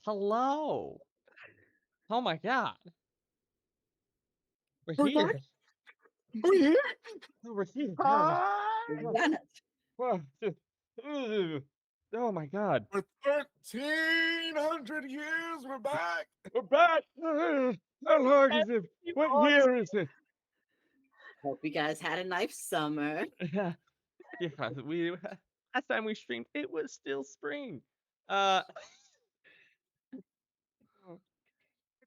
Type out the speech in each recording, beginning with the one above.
Hello. Oh my god. We're We're back. here. We're here. Oh, we're here. We've Hi. Oh, done it. oh, ugh. Oh my god. For 1,300 years, we're back. We're back. How long is it? What year is it? Hope you guys had a nice summer. Yeah, yeah. We last time we streamed, it was still spring. Uh,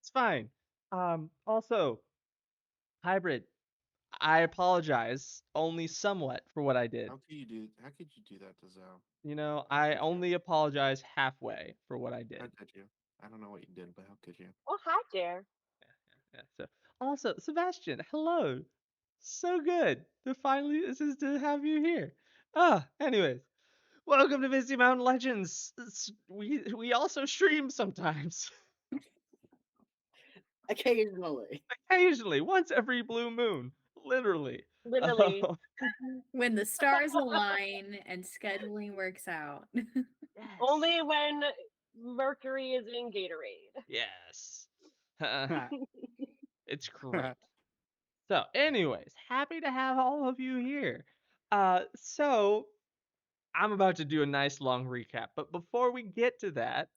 it's fine. Also, hybrid. I apologize only somewhat for what I did. How could you do? How could you do that to Zhao? You know, How I could you? only apologize halfway for what I How did. could you? I don't know what you did, but how could you? Oh, hi there. Yeah. So also, Sebastian, hello. So good to finally this is to have you here. Anyways, welcome to Misty Mountain Legends. We also stream sometimes, Occasionally. occasionally, once every blue moon, literally. Literally. When the stars align and scheduling works out. Only when Mercury is in Gatorade. Yes. It's correct. So, anyways, happy to have all of you here. So I'm about to do a nice long recap, but before we get to that,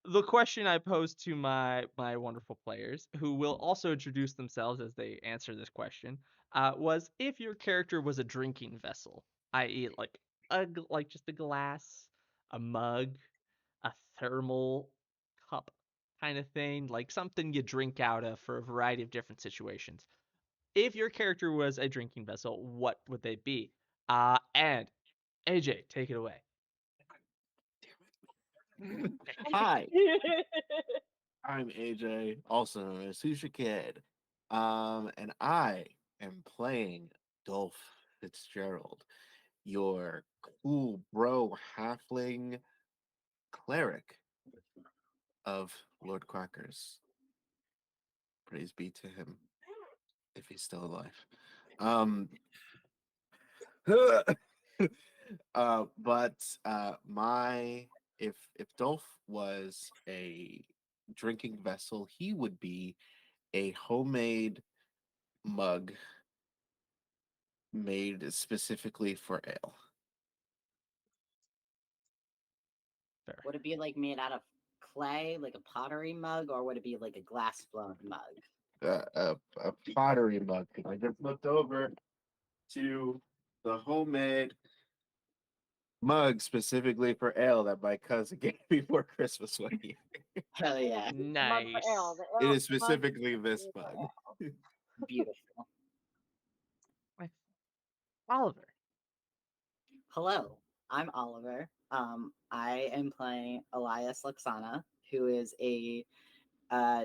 the question I posed to my wonderful players, who will also introduce themselves as they answer this question, was if your character was a drinking vessel, i.e., like like just a glass, a mug, a thermal cup kind of thing, like something you drink out of for a variety of different situations. If your character was a drinking vessel, what would they be? And AJ, take it away. Hi, I'm AJ, also known as Susha Kid. And I am playing Dolph Fitzgerald, your cool bro halfling cleric of Lord Quackers. Praise be to him, if he's still alive. Um, my if Dolph was a drinking vessel, he would be a homemade mug made specifically for ale. Fair. Would it be like made out of clay, like a pottery mug, or would it be like a glass blown mug? A pottery mug. I just looked over to the homemade mug specifically for ale that my cousin gave me for Christmas one year. Hell yeah. Mug for Nice. ale. The It ale is specifically this mug. Beautiful. Oliver. Hello, I'm Oliver. I am playing Elias Luxana, who is a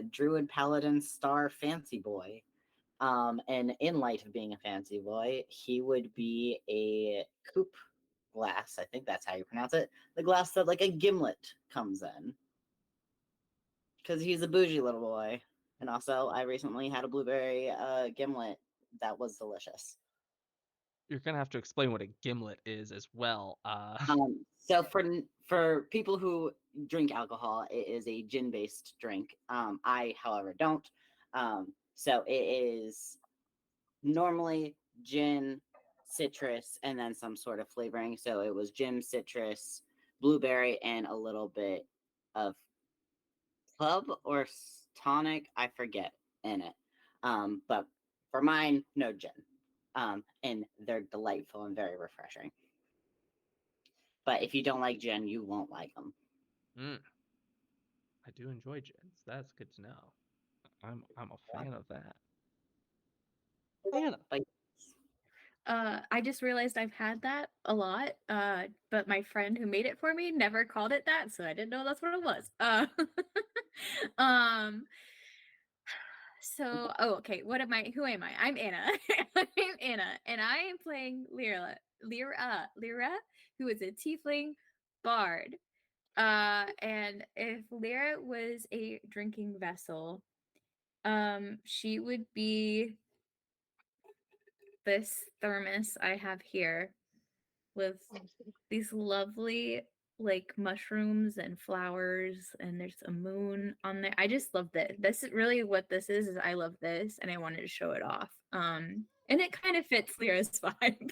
druid paladin star fancy boy. And in light of being a fancy boy, he would be a coupe glass. I think that's how you pronounce it. The glass that like a gimlet comes in. Because he's a bougie little boy. And also, I recently had a blueberry gimlet that was delicious. You're gonna have to explain what a gimlet is as well. So for people who drink alcohol, it is a gin-based drink. I, however, don't. So it is normally gin, citrus, and then some sort of flavoring. So it was gin, citrus, blueberry, and a little bit of club or tonic, I forget, in it. But for mine, no gin. And they're delightful and very refreshing. But if you don't like gin, you won't like them. I do enjoy gins. That's good to know. I'm a fan of that. Hannah. But I just realized I've had that a lot, but my friend who made it for me never called it that, so I didn't know that's what it was. Um, okay, what am I? Who am I? I'm Anna. I'm Anna, and I am playing Lyra, who is a tiefling bard. And if Lyra was a drinking vessel, she would be this thermos I have here with these lovely like mushrooms and flowers, and there's a moon on there. I just love this. This is really what this is I love this, and I wanted to show it off. And it kind of fits Lyra's vibe.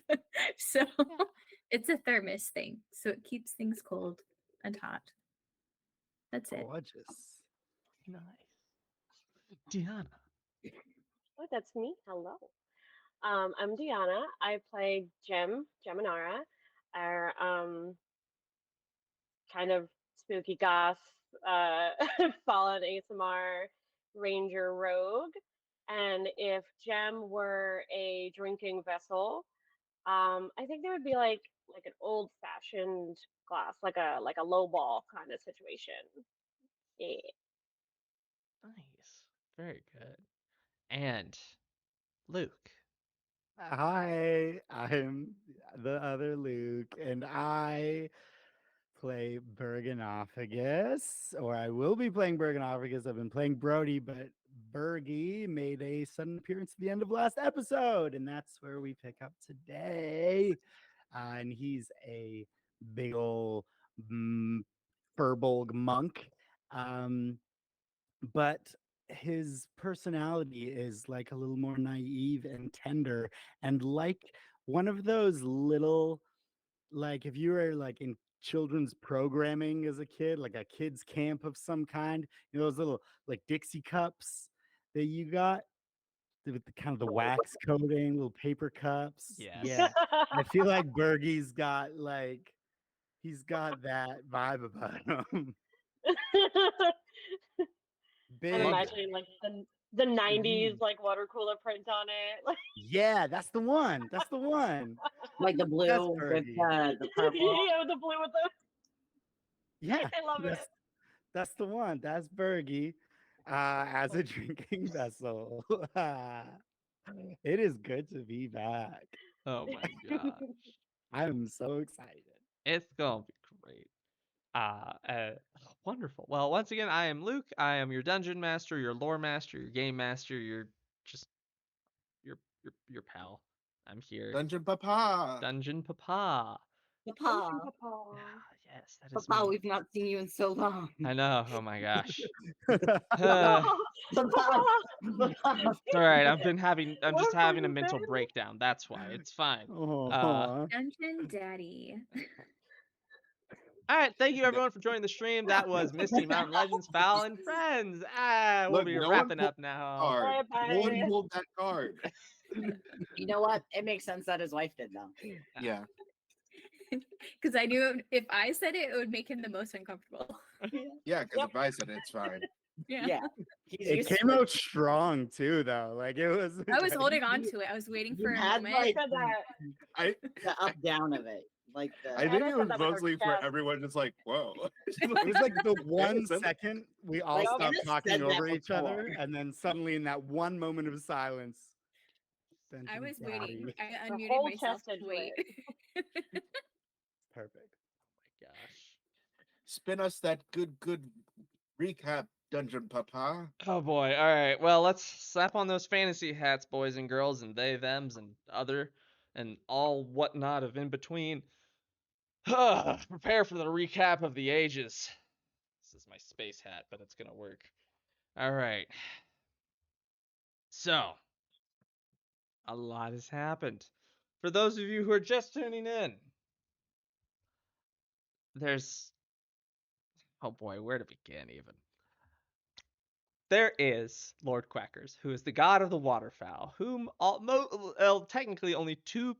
So it's a thermos thing, so it keeps things cold and hot. That's it. Gorgeous. Nice. Diana. Oh, that's me. Hello. I'm Deanna. I play Geminara, our kind of spooky goth, uh, fallen ASMR ranger rogue. And if Gem were a drinking vessel, I think there would be like an old fashioned glass, like a low ball kind of situation. Yeah. Nice. Very good. And Luke. Hi, I'm the other Luke, and I play Bergenophagus, or I will be playing Bergenophagus. I've been playing Brody, but Bergie made a sudden appearance at the end of last episode, and that's where we pick up today. And he's a big ol' Furbolg monk. But his personality is like a little more naive and tender, and like one of those little, like if you were like in children's programming as a kid, like a kids camp of some kind, those little like Dixie cups that you got with the kind of the wax coating, little paper cups. Yes. Yeah, I feel like Bergie's got like he's got that vibe about him. I'm Big. imagining like the '90s like water cooler print on it. Like, Yeah, that's the one. That's the one. Like the That's blue with Bergie. the purple. yeah, the blue with the. Yeah, I love it. that's the one. That's Bergie as a drinking vessel. It is good to be back. Oh my gosh. I'm so excited. It's gonna be great. Wonderful. Well, once again, I am Luke. I am your dungeon master, your lore master, your game master, your just your pal. I'm here. Dungeon Papa. Dungeon Papa. Papa, Yeah, yes, that is Papa, me. we've not seen you in so long. I know. Oh my gosh. Papa, It's all right. I'm just Where having a have you mental been? breakdown. That's why. It's fine. Aw. Dungeon Daddy. All right. Thank you everyone for joining the stream. That was Misty Mountain Legends, Fowl, and Friends. We'll Look, be no one wrapping pulled up now. Card. Bye, No one bye. pulled that card. You know what? It makes sense that his wife did though. Yeah. Because I knew if I said it, it would make him the most uncomfortable. Yeah, because Yep. if I said it, it's fine. Yeah. He's It used came to it. out strong too, though. Like it was. I was holding on to it. I was waiting You for a had, moment. like, Said that. I the up down of it. Like the I think Anna it said was that with her mostly for chest. everyone just like, whoa. It was like the one Some- second we all Like, stopped Anna talking said that over each other, before. and then suddenly in that one moment of silence, I Dungeon was waiting. Daddy. I The unmuted whole myself chest to into wait. Perfect. Oh my gosh. Spin us that good recap, Dungeon Papa. Oh boy. All right. Well, let's slap on those fantasy hats, boys and girls, and they, thems, and other, and all whatnot of in between. Prepare for the recap of the ages. This is my space hat, but it's gonna work. All right. So, a lot has happened. For those of you who are just tuning in, there's. Oh boy, where to begin even? There is Lord Quackers, who is the god of the waterfowl, whom technically only two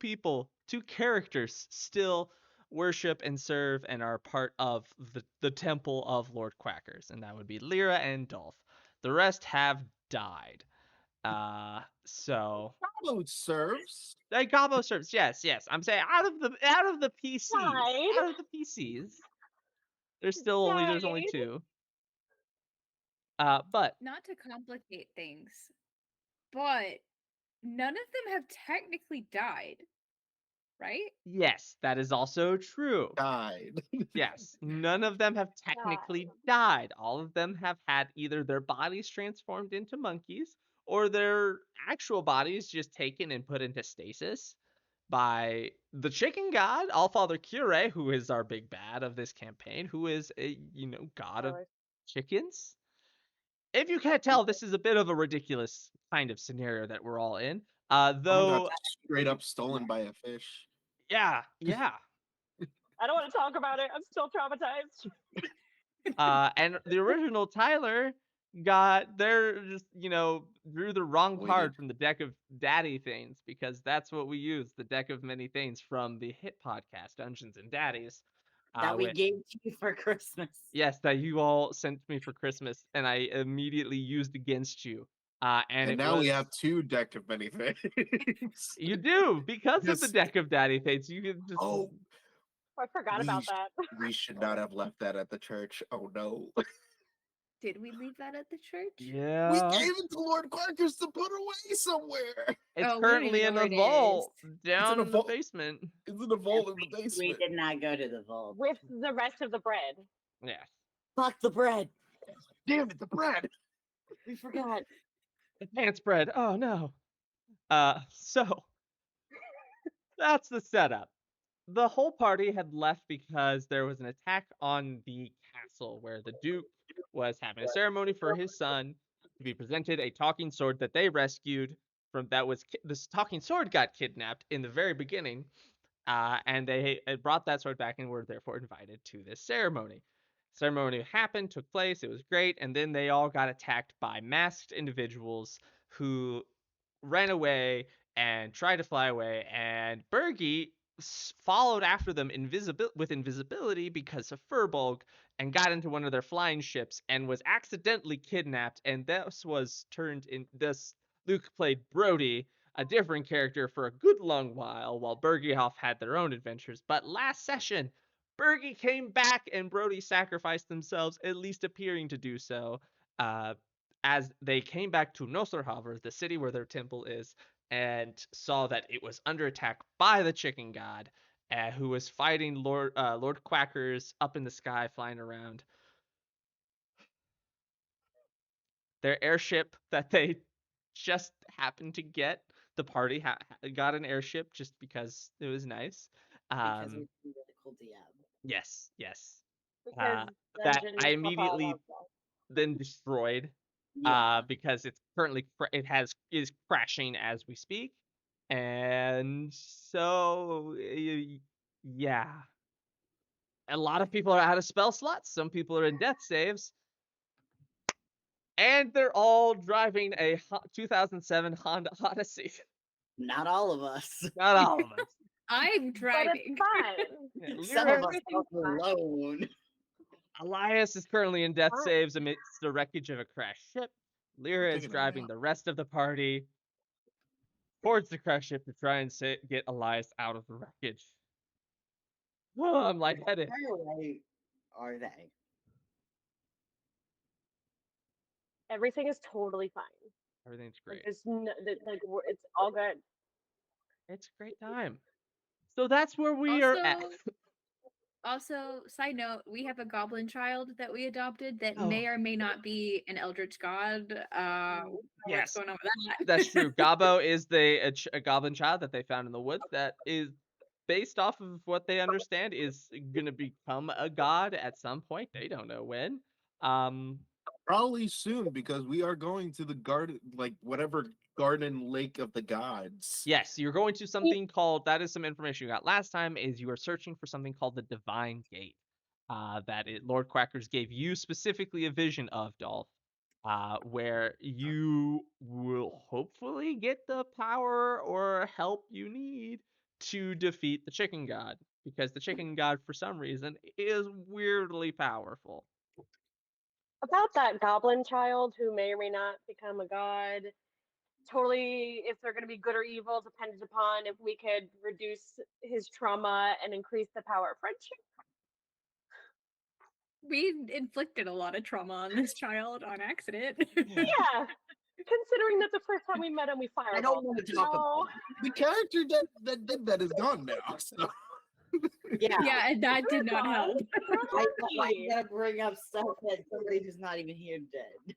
characters still worship and serve and are part of the temple of Lord Quackers, and that would be Lyra and Dolph. The rest have died. So Bravo serves. Gabo serves. Yes. I'm saying out of the PCs, Died. out of the PCs, there's only Died. two. But Not to complicate things, but none of them have technically died, right? yes, that is also true. Died. Yes, none of them have technically died. All of them have had either their bodies transformed into monkeys or their actual bodies just taken and put into stasis. by the chicken god, Allfather Kyrie, who is our big bad of this campaign, who is a god of Spoilers. chickens. If you can't tell, this is a bit of a ridiculous kind of scenario that we're all in. Someone got Though, straight up stolen by a fish. yeah. I don't want to talk about it. I'm still traumatized. And the original Tyler got there just drew the wrong card Waited. from the deck of Daddy Thanes, because that's what we use, the deck of many Thanes from the hit podcast Dungeons and Daddies. That we Which, gave to you for Christmas. yes, that you all sent me for Christmas, and I immediately used against you. And And now we have 2 deck of many things. You do, because of the Yes. deck of Daddy Thanes. You can just Oh, I forgot about that. we should not have left that at the church. Oh no. Did we leave that at the church? yeah. We gave it to Lord Quackers to put away somewhere. It's Oh, we don't currently even in know a where it vault down in a in the vault. basement. It's in a vault in the We basement. did not go to the vault. With the rest of the bread. Yes. Fuck the bread. Damn it, the bread. We forgot. The pants bread. Oh no. So that's the setup. The whole party had left because there was an attack on the castle where the Duke was having a ceremony for his son to be presented a talking sword that they rescued from this talking sword got kidnapped in the very beginning, and they had brought that sword back and were therefore invited to this ceremony. Ceremony happened, took place, it was great, and then they all got attacked by masked individuals who ran away and tried to fly away, and Bergie followed after them with invisibility because of Furbolg, and got into one of their flying ships and was accidentally kidnapped, and thus Luke played Brody, a different character, for a good long while Bergioff had their own adventures. But last session, Bergie came back and Brody sacrificed themselves, at least appearing to do so, as they came back to Nosserhaver, the city where their temple is, and saw that it was under attack by the chicken god, who was fighting Lord Quackers up in the sky, flying around. Their airship that they just happened to get, the party got an airship just because it was nice. Because we did a cool DM. Yes. Because That Dungeon I Papa immediately loves us. then destroyed, Yeah. because it's currently is crashing as we speak, and so yeah, a lot of people are out of spell slots. Some people are in death saves, and they're all driving a 2007 Honda Odyssey. Not all of us. Not all of us. I'm But driving. it's fine. Yeah, Some Lyra- of us Everything's are fine. alone. Elias is currently in death Fine. saves amidst the wreckage of a crashed ship. Lyra is taking a driving nap. the rest of the party towards the crashed ship to try and get Elias out of the wreckage. Oh, I'm lightheaded. How right are they? Everything is totally fine. Everything's Like, great. it's all good. It's a great time. So that's where we are at. Also, side note, we have a goblin child that we adopted that Oh. may or may not be an eldritch god. Yes. What's going on with that? That's true. Gabo is a goblin child that they found in the woods that is, based off of what they understand, is going to become a god at some point. They don't know when. Probably soon, because we are going to the garden, like whatever garden lake of the gods. Yes, you're going to something called, that is some information you got last time, is you are searching for something called the Divine Gate. Lord Quackers gave you specifically a vision of, Dolph, where you will hopefully get the power or help you need to defeat the chicken god, because the chicken god, for some reason, is weirdly powerful. About that goblin child who may or may not become a god, totally, if they're going to be good or evil, depended upon if we could reduce his trauma and increase the power of friendship. We inflicted a lot of trauma on this child on accident. Yeah, considering that the first time we met him, we fireballed. I don't want to talk about The character that did that is gone now. So. it. Yeah. Yeah, and that did not help. I gotta bring up stuff that somebody who's not even here did.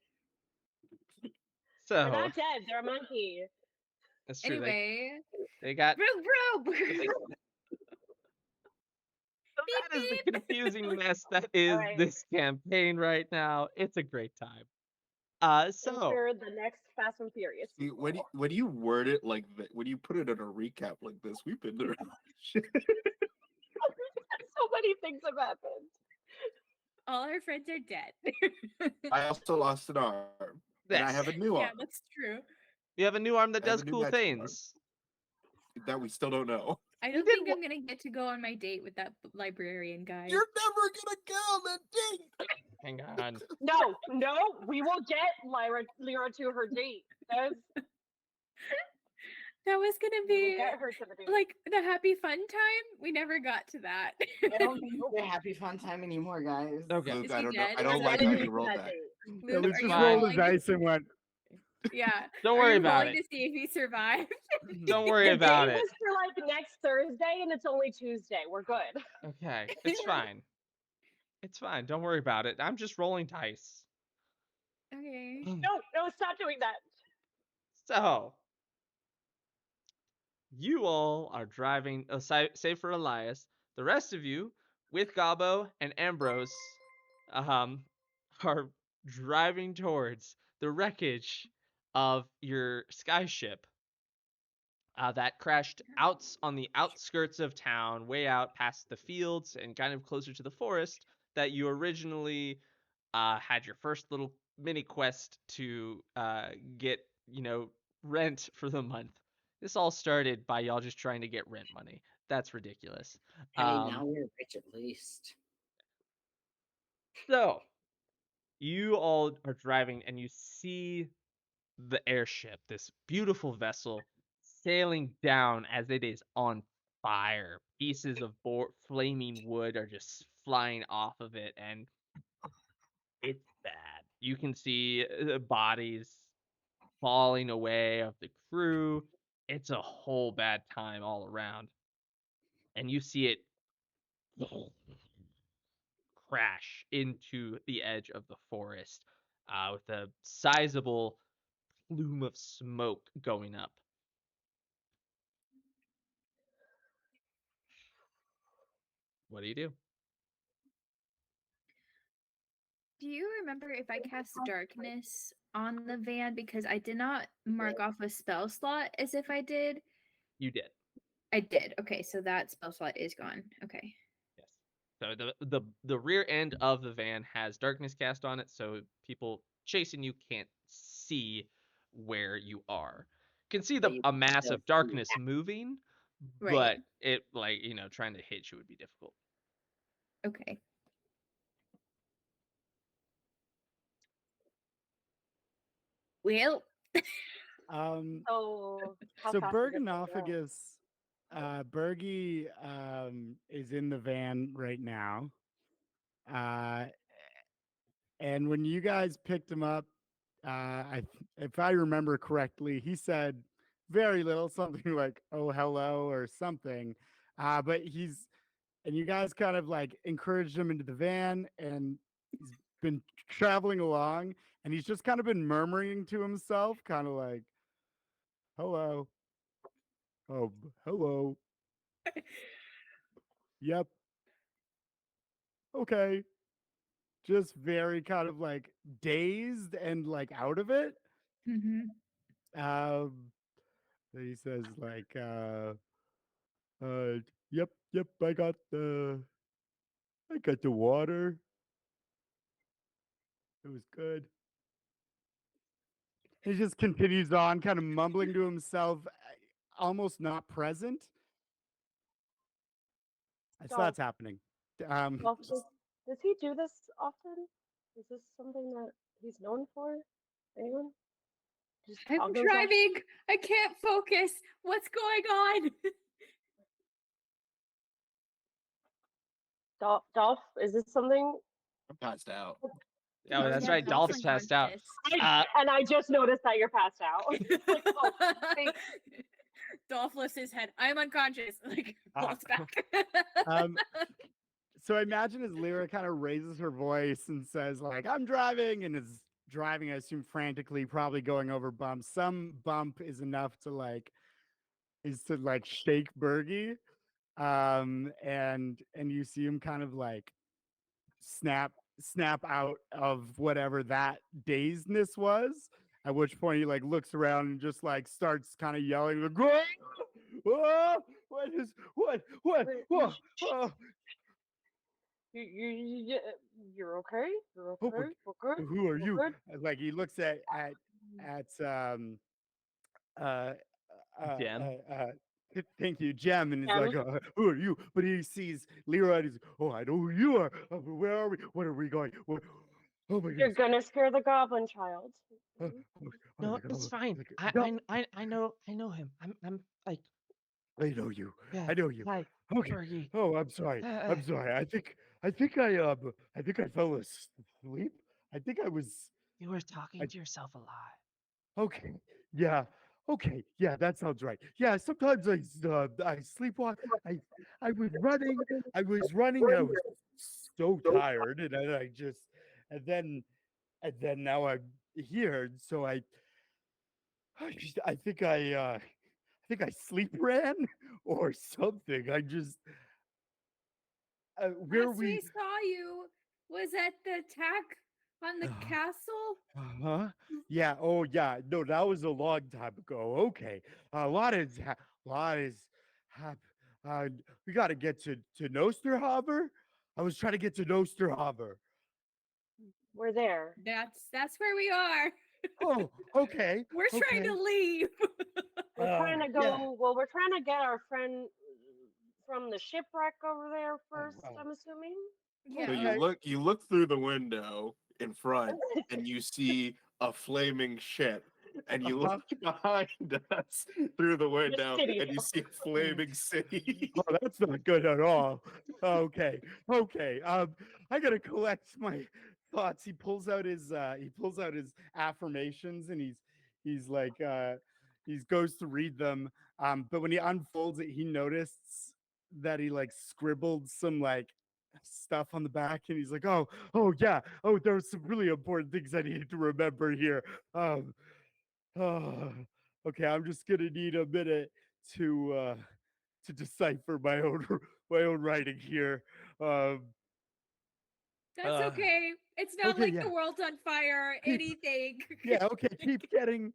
So They're not dead. They're a monkey. That's true. Anyway, They got. Rogue, Rogue. So Beep, that is the beep. confusing mess that is Alright. this campaign right now. It's a great time. So Enter the next Fast and Furious. See, when you sequel. when you word it like that, when you put it in a recap like this, we've been there. Shit. So many things have happened. All our friends are dead. I also lost an arm, and I Yes. have a new Yeah, arm that's true. you have a new arm that I have does a new cool magic arm. things. that we still don't know. I You don't did think wha- I'm gonna get to go on my date with that librarian guy. You're never gonna go on that date. Hang on. No, no, we will get Lyra to her date. That was gonna We will be get her to the date. like the happy fun time. We never got to that. I don't think it's a happy fun time anymore, guys. Okay. Luke, Is I he don't know. dead? I Is don't he like dead? how Get you to rolled that. date. Yeah, Luke, we are just you rolled the rolling? dice and went. Yeah. Don't Are worry you about rolling it. to see if he survived? Don't worry The about date it. was for like next Thursday, and it's only Tuesday. We're good. Okay. It's fine. It's fine. Don't worry about it. I'm just rolling dice. Okay. No, no, stop doing that. So, you all are driving, save for Elias. The rest of you, with Gabo and Ambrose, um, are driving towards the wreckage of your skyship that crashed out on the outskirts of town, way out past the fields and kind of closer to the forest that you originally had your first little mini quest to get, rent for the month. This all started by y'all just trying to get rent money. That's ridiculous. Hey, now we're rich at least. So you all are driving and you see the airship, this beautiful vessel, sailing down as it is on fire. Pieces of flaming wood are just flying off of it, and it's bad. You can see bodies falling away of the crew. It's a whole bad time all around. And you see it crash into the edge of the forest with a sizable plume of smoke going up. What do you do? Do you remember if I cast darkness on the van because I did not mark off a spell slot as if I did? You did. I did. Okay, so that spell slot is gone. Okay. Yes. So the rear end of the van has darkness cast on it, so people chasing you can't see where you are. You can see But you a can mass still of see darkness moving, Right. but it trying to hit you would be difficult. Okay. Well, So, how So fast is it gonna go? Bergenophagus, Bergie is in the van right now. Uh, and when you guys picked him up, if I remember correctly, he said very little, something like "oh hello" or something. But and you guys kind of like encouraged him into the van, and he's been traveling along, and he's just kind of been murmuring to himself, kind of like "hello, oh hello, yep, okay." Just very kind of like dazed and like out of it. mhm. Um, then he says like, yep, yep, I got the water. It was good. He just continues on, kind of mumbling to himself, almost not present. So Dolph, that's happening. Dolph, does he do this often? Is this something that he's known for? Anyone? Just I'm toggles off? driving. I can't focus. What's going on? Dolph, is this something? I'm passed out. Oh, that's yeah, right. Dolph's Dolph's passed out. And I just noticed that you're passed out. Like, oh, thanks. Dolph lifts his head. I'm unconscious. Like, walks back. So I imagine as Lyra kind of raises her voice and says like, "I'm driving," and is driving, I assume frantically, probably going over bumps. Some bump is enough to shake Bergie. And you see him kind of like snap out of whatever that dazedness was. At which point he like looks around and just like starts kind of yelling, like, "Whoa! Whoa! What? Whoa! Oh, You're okay. You're oh my, okay. We're good. who are We're you?" good. Like he looks at uh Jem. thank you, Jem, and he's Gem, like, "Who are you?" But he sees Leroy, and he's, "Oh, I know who you are. Where are we? What are we going? Oh my you're goodness! gonna scare the goblin child. Oh, Mhm. oh No, my God! it's fine. Like, I no, I I know him. I'm like, I know you. yeah. I know you. Hi, Okay. Fergie. Oh, I'm sorry. Uh, I'm sorry. I think I fell asleep. I think I was. you were talking I, to yourself a lot. okay. Yeah. Okay. Yeah, that sounds right. Yeah. Sometimes I sleepwalk. I I was running. I was running, and I was so tired, and I just and then now I'm here. So I think I think I sleep ran or something. I just where Last we we saw you was at the attack on the castle. huh? Yeah. Oh, yeah. No, that was a long time ago. Okay. A lot is a lot is hap- uh, we got to get to Nosterhaver. I was trying to get to Nosterhaver. We're there. That's where we are. Oh, okay. We're trying Okay. to leave. We're trying to Yeah. go. Well, we're trying to get our friend from the shipwreck over there first. Well, I'm assuming. So Yeah. you okay. look through the window in front and you see a flaming ship. And you look Uh-huh. behind us through the The window city. and you see a flaming city. Oh, that's not good at all. Okay, okay. I gotta collect my thoughts. He pulls out his affirmations, and he's like he goes to read them. But when he unfolds it, he notices that he like scribbled some like stuff on the back, and he's like, oh yeah, oh, there's some really important things I needed to remember here. Um, oh, okay, I'm just gonna need a minute to decipher my own my own writing here. Um, That's uh, okay. It's not okay, like yeah, the world's on fire or keep, anything. yeah, okay, keep getting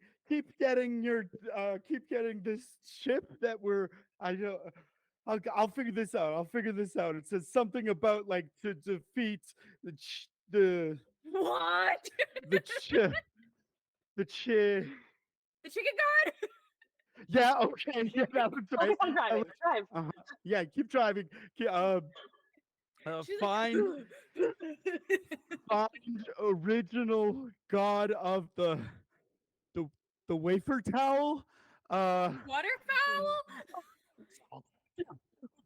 this ship that we're. I know. I'll figure this out. I'll figure this out. It says something about like to defeat the What? the ch the chi. The chicken guard? Yeah, okay, yeah, that was right. Focus on driving. Drive. Yeah, keep driving. She's Find find original god of the the wafer towel. Waterfowl?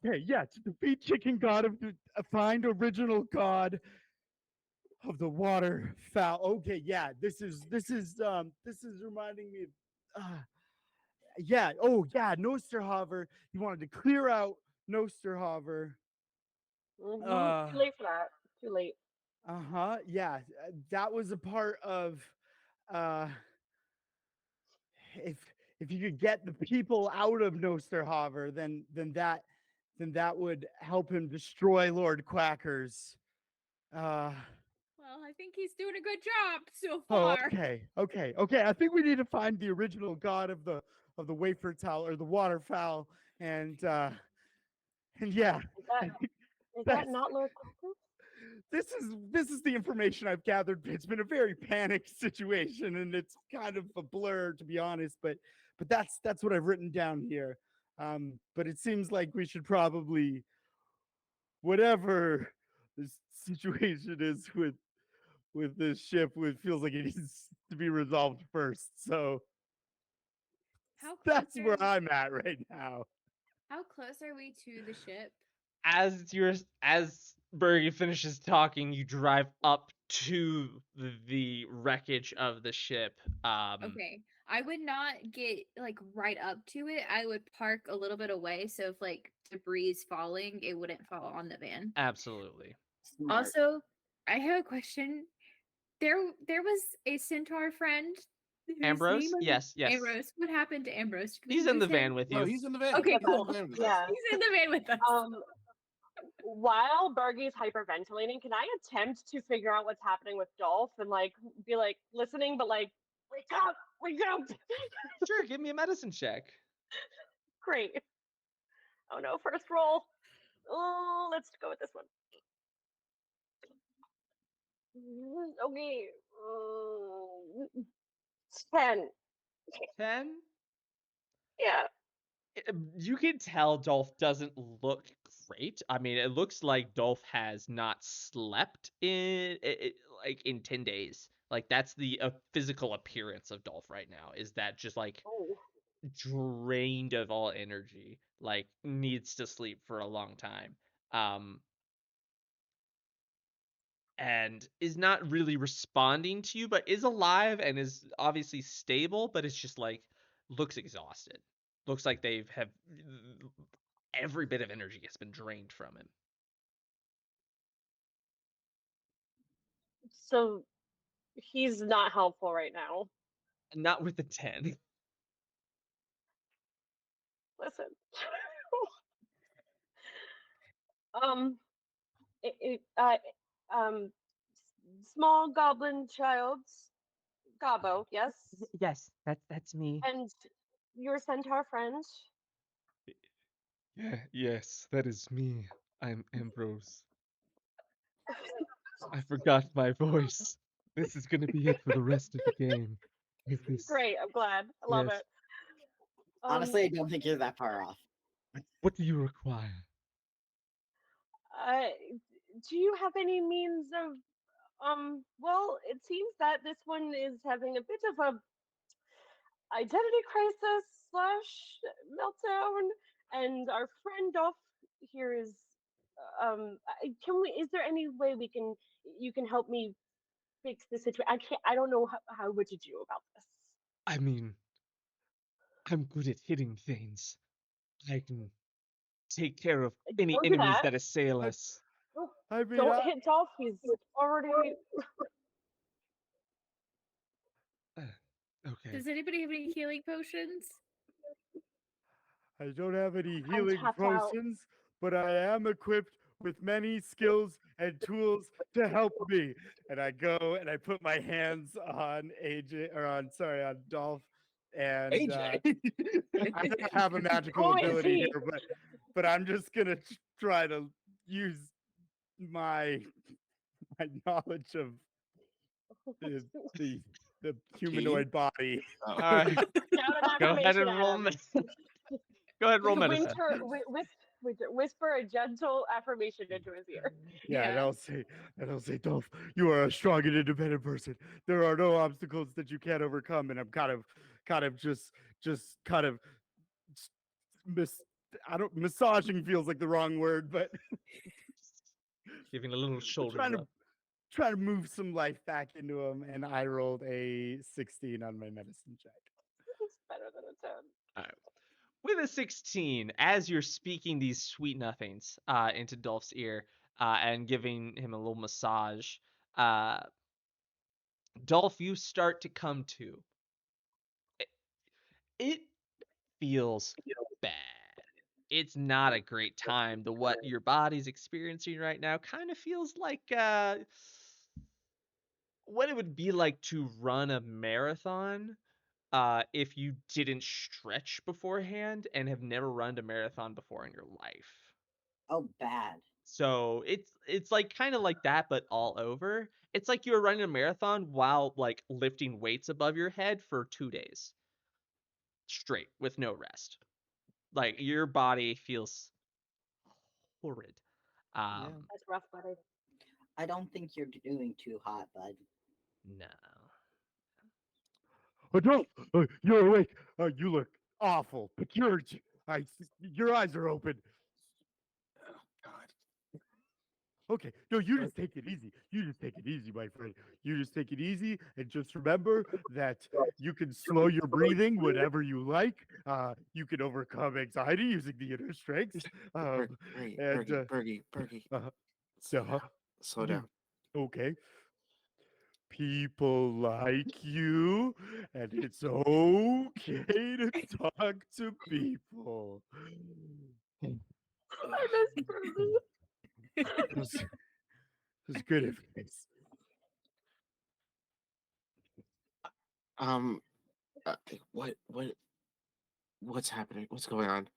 Okay, yeah, to defeat chicken god of the find original god of the water fowl. Okay, yeah, this is reminding me of yeah, oh yeah, Nosterhaver. He wanted to clear out Nosterhaver. Too late for that. Too late. Uh-huh. Yeah, that was a part of uh if if you could get the people out of Nosterhaver, then that would help him destroy Lord Quackers. Uh Well, I think he's doing a good job so oh, far. okay. I think we need to find the original god of the wafer towel or the waterfowl, and yeah, Is that I think is that that's not Lord Quackers? this is the information I've gathered. It's been a very panicked situation, and it's kind of a blur to be honest. But that's what I've written down here. But it seems like we should probably whatever this situation is with this ship, it feels like it needs to be resolved first. So How close that's where are I'm at right now. how close are we to the ship? As Bergie finishes talking, you drive up to the wreckage of the ship. Okay. I would not get like right up to it. I would park a little bit away so if like debris is falling, it wouldn't fall on the van. Absolutely. Smart. Also, I have a question. there was a centaur friend whose Ambrose? name was Yes, yes. Ambrose. What happened to Ambrose? Did we He's in lose the van him? with No, you. he's in the van. Okay, He's in cool. the van with us. Yeah. He's in the van with us. While Bergie's hyperventilating, can I attempt to figure out what's happening with Dolph and like be like listening, but like wake up, wake up. Sure, give me a medicine check. Great. Oh no, first roll. Oh, let's go with this one. Okay. 10. 10? Yeah. You can tell Dolph doesn't look great. I mean, it looks like Dolph has not slept like in 10 days. Like that's the physical appearance of Dolph right now, is that just like Oh. drained of all energy, like needs to sleep for a long time. Um and is not really responding to you, but is alive and is obviously stable, but it's just like looks exhausted. Looks like they've have every bit of energy has been drained from him. So he's not helpful right now. Not with the 10. Listen. um um small goblin childs Gobbo, yes? Yes, that's me. And your centaur friend? Yeah, yes, that is me. I'm Ambrose. I forgot my voice. This is gonna be it for the rest of the game. With this, Great, I'm glad. I love yes. it. Honestly, I don't think you're that far off. What do you require? Uh, do you have any means of well, it seems that this one is having a bit of a identity crisis slash meltdown, and our friend off here is can we is there any way we can you can help me fix the situation? I don't know how what to do about this. I mean, I'm good at hitting things. I can take care of any Don't do enemies that. that assail us. I mean, Don't hit Dolph. He's already. Okay. Does anybody have any healing potions? I don't have any I'm healing tapped out. potions, but I am equipped with many skills and tools to help me. And I go and I put my hands on AJ, or on, sorry, on Dolph. And AJ. I don't have a magical Who is ability he? here, but I'm just gonna try to use my knowledge of the the, the humanoid body. Oh. All right. Shout an Go ahead affirmation and at roll. him. Go ahead, roll medicine. Whisper a gentle affirmation into his ear. Yeah, and Yeah. I'll say, Dolph, you are a strong and independent person. There are no obstacles that you can't overcome. And I'm kind of just kind of massaging feels like the wrong word, but Giving a little shoulder trying to rub. try to move some life back into him. And I rolled a 16 on my medicine check. It's better than a 10. All right. With a 16, as you're speaking these sweet nothings into Dolph's ear and giving him a little massage, uh, Dolph, you start to come to. It feels bad. It's not a great time. What your body's experiencing right now kind of feels like what it would be like to run a marathon if you didn't stretch beforehand and have never run a marathon before in your life. Oh, bad. So it's like kind of like that, but all over. It's like you're running a marathon while like lifting weights above your head for 2 days straight with no rest. Like your body feels horrid. That's rough, buddy. I don't think you're doing too hot, bud. No. Dolph, you're awake. You look awful, but your eyes are open. Oh, God. Okay, no, you just take it easy. You just take it easy, my friend. You just take it easy, and just remember that you can slow your breathing whenever you like. You can overcome anxiety using the inner strength. Bergie. Uh, Slow uh, down. Slow down. okay. people like you, and it's okay to talk to people. I miss Bruce. It was good advice. Um, what's happening? What's going on?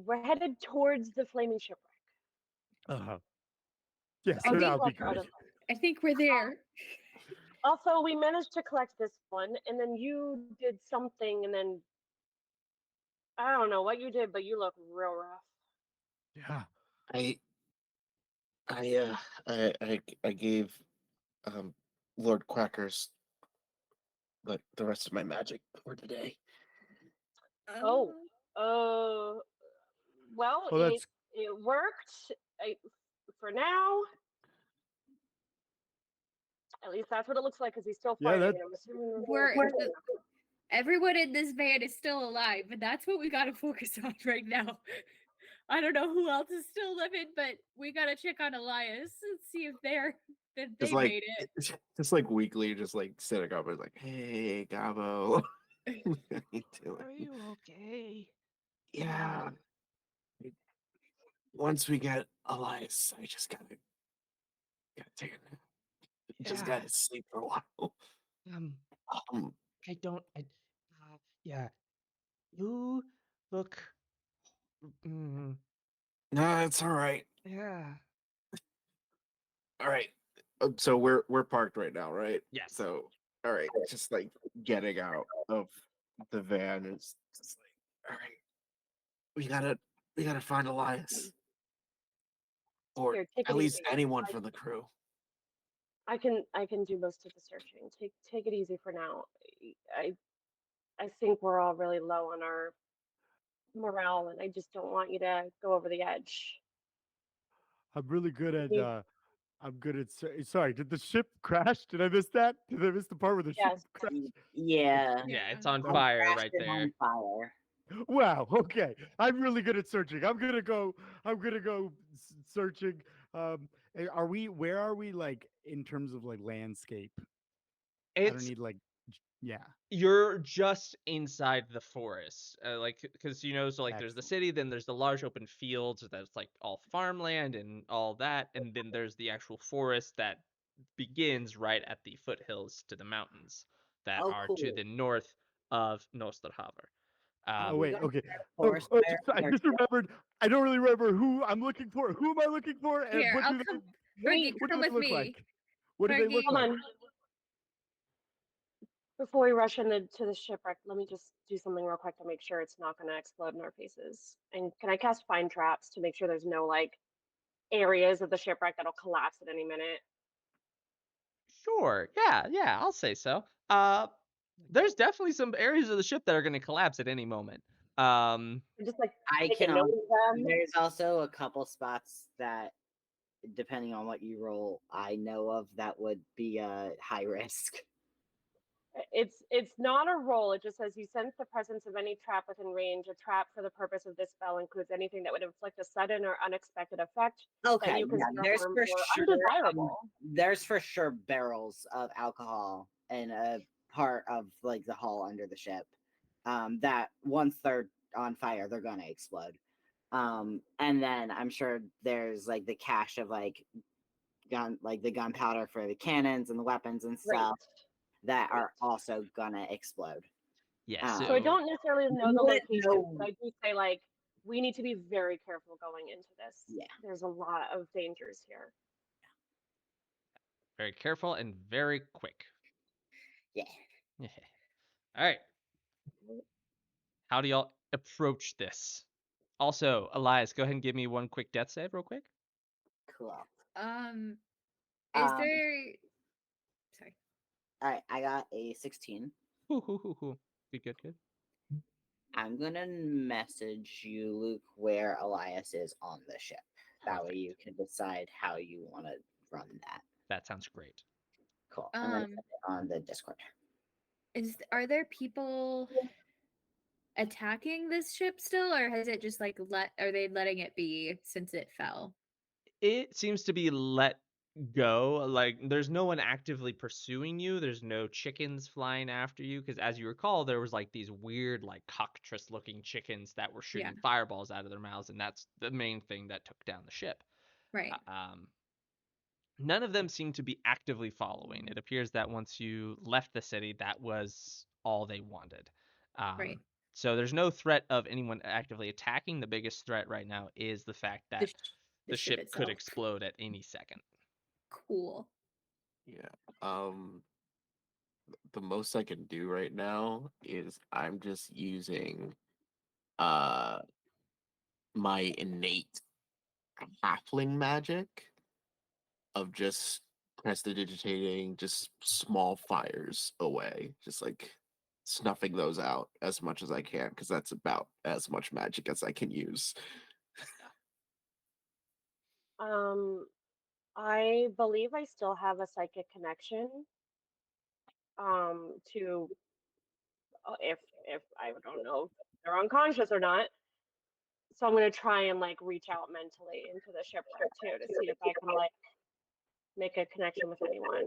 We're headed towards the flaming shipwreck. Uh-huh. Yeah, I so think that'll be Out good. of- I think we're there. Also, we managed to collect this one, and then you did something, and then I don't know what you did, but you look real rough. Yeah. I I gave um Lord Quackers the rest of my magic for today. Oh, uh, well, Well, that's it worked for now. At least that's what it looks like, because he's still yeah. fighting, That and I'm assuming We're everyone in this van is still alive, and that's what we gotta focus on right now. I don't know who else is still living, but we gotta check on Elias and see if Just they like made it. just like weekly, just like sitting up and like, hey, Gabo, how you doing? Are you okay? Yeah. Once we get Elias, I just gotta take a nap. Just Yeah. gotta sleep for a while. Um, Um, I don't. Yeah. You look. Mm, no, it's all right. yeah. All right. So we're parked right now, right? Yes. So all right, just like getting out of the van is just like, all right, we gotta find Elias, or Here, take at it least easy. anyone from the crew. I can do most of the searching. Take it easy for now. I I think we're all really low on our morale, and I just don't want you to go over the edge. I'm really good at. You- I'm good at. Sorry, did the ship crash? Did I miss that? Did I miss the part where the ship Yes. crashed? Yeah. Yeah, it's Yeah. on I'm fire crashed right and there. on fire. Wow. Okay. I'm really good at searching. I'm gonna go. Searching. Are we? Where are we? Like in terms of like landscape? I don't It's need like. Yeah. you're just inside the forest, like because so like there's the Excellent. city, then there's the large open fields that's like all farmland and all that, and then there's the actual forest that begins right at the foothills to the mountains that Oh, are to cool. the north of Nosterhaver. Oh Um, We're wait. gonna Okay. start a Oh, forest oh, fire I on our just ship. remembered. I don't really remember who I'm looking for. Who am I looking for? And Here, what I'll do they? come. Wait, Fergie, What do come they with look me. like? What do they look Fergie, hold like? on. Before we rush to the shipwreck, let me just do something real quick to make sure it's not going to explode in our faces. And can I cast find traps to make sure there's no like areas of the shipwreck that'll collapse at any minute? sure, yeah, I'll say so. There's definitely some areas of the ship that are going to collapse at any moment. Just like I make a can note also, of them. there's also a couple spots that, depending on what you roll, I know of that would be high risk. It's not a roll. It just says you sense the presence of any trap within range. A trap for the purpose of this spell includes anything that would inflict a sudden or unexpected effect that Okay, you yeah, consider there's harmful for or sure undesirable. there's for sure barrels of alcohol in a part of like the hull under the ship. That once they're on fire, they're gonna explode. And then I'm sure there's like the cache of like the gunpowder for the cannons and the weapons and Great. stuff that Great. are also gonna explode. yeah, So I so don't necessarily know the wouldn't location, know- but I do say like we need to be very careful going into this. Yeah. There's a lot of dangers here. very careful and very quick. Yeah. Yeah. All right. How do y'all approach this? Also, Elias, go ahead and give me one quick death save, real quick. Cool. Is Um, there? Sorry. All right, I got a 16. Hoo. Good. I'm gonna message you, Luke, where Elias is on the ship. That way Perfect. you can decide how you want to run that. That sounds great. Cool. I'm gonna send it on the Discord. Are there people attacking this ship still, or has it just like are they letting it be since it fell? It seems to be let go. Like, there's no one actively pursuing you. There's no chickens flying after you, because as you recall, there was like these weird, like cockatrice-looking chickens that were Yeah. shooting fireballs out of their mouths, and that's the main thing that took down the ship. Right. None of them seem to be actively following. It appears that once you left the city, that was all they wanted. Right. So there's no threat of anyone actively attacking. The biggest threat right now is the fact The, that sh- the ship ship could itself. explode at any second. Cool. Yeah. The most I can do right now is I'm just using uh my innate halfling magic of just prestidigitating just small fires away, just like snuffing those out as much as I can, because that's about as much magic as I can use. I believe I still have a psychic connection. To if I don't know if they're unconscious or not. So I'm gonna try and like reach out mentally into the shipwreck too to see if I can like make a connection with anyone.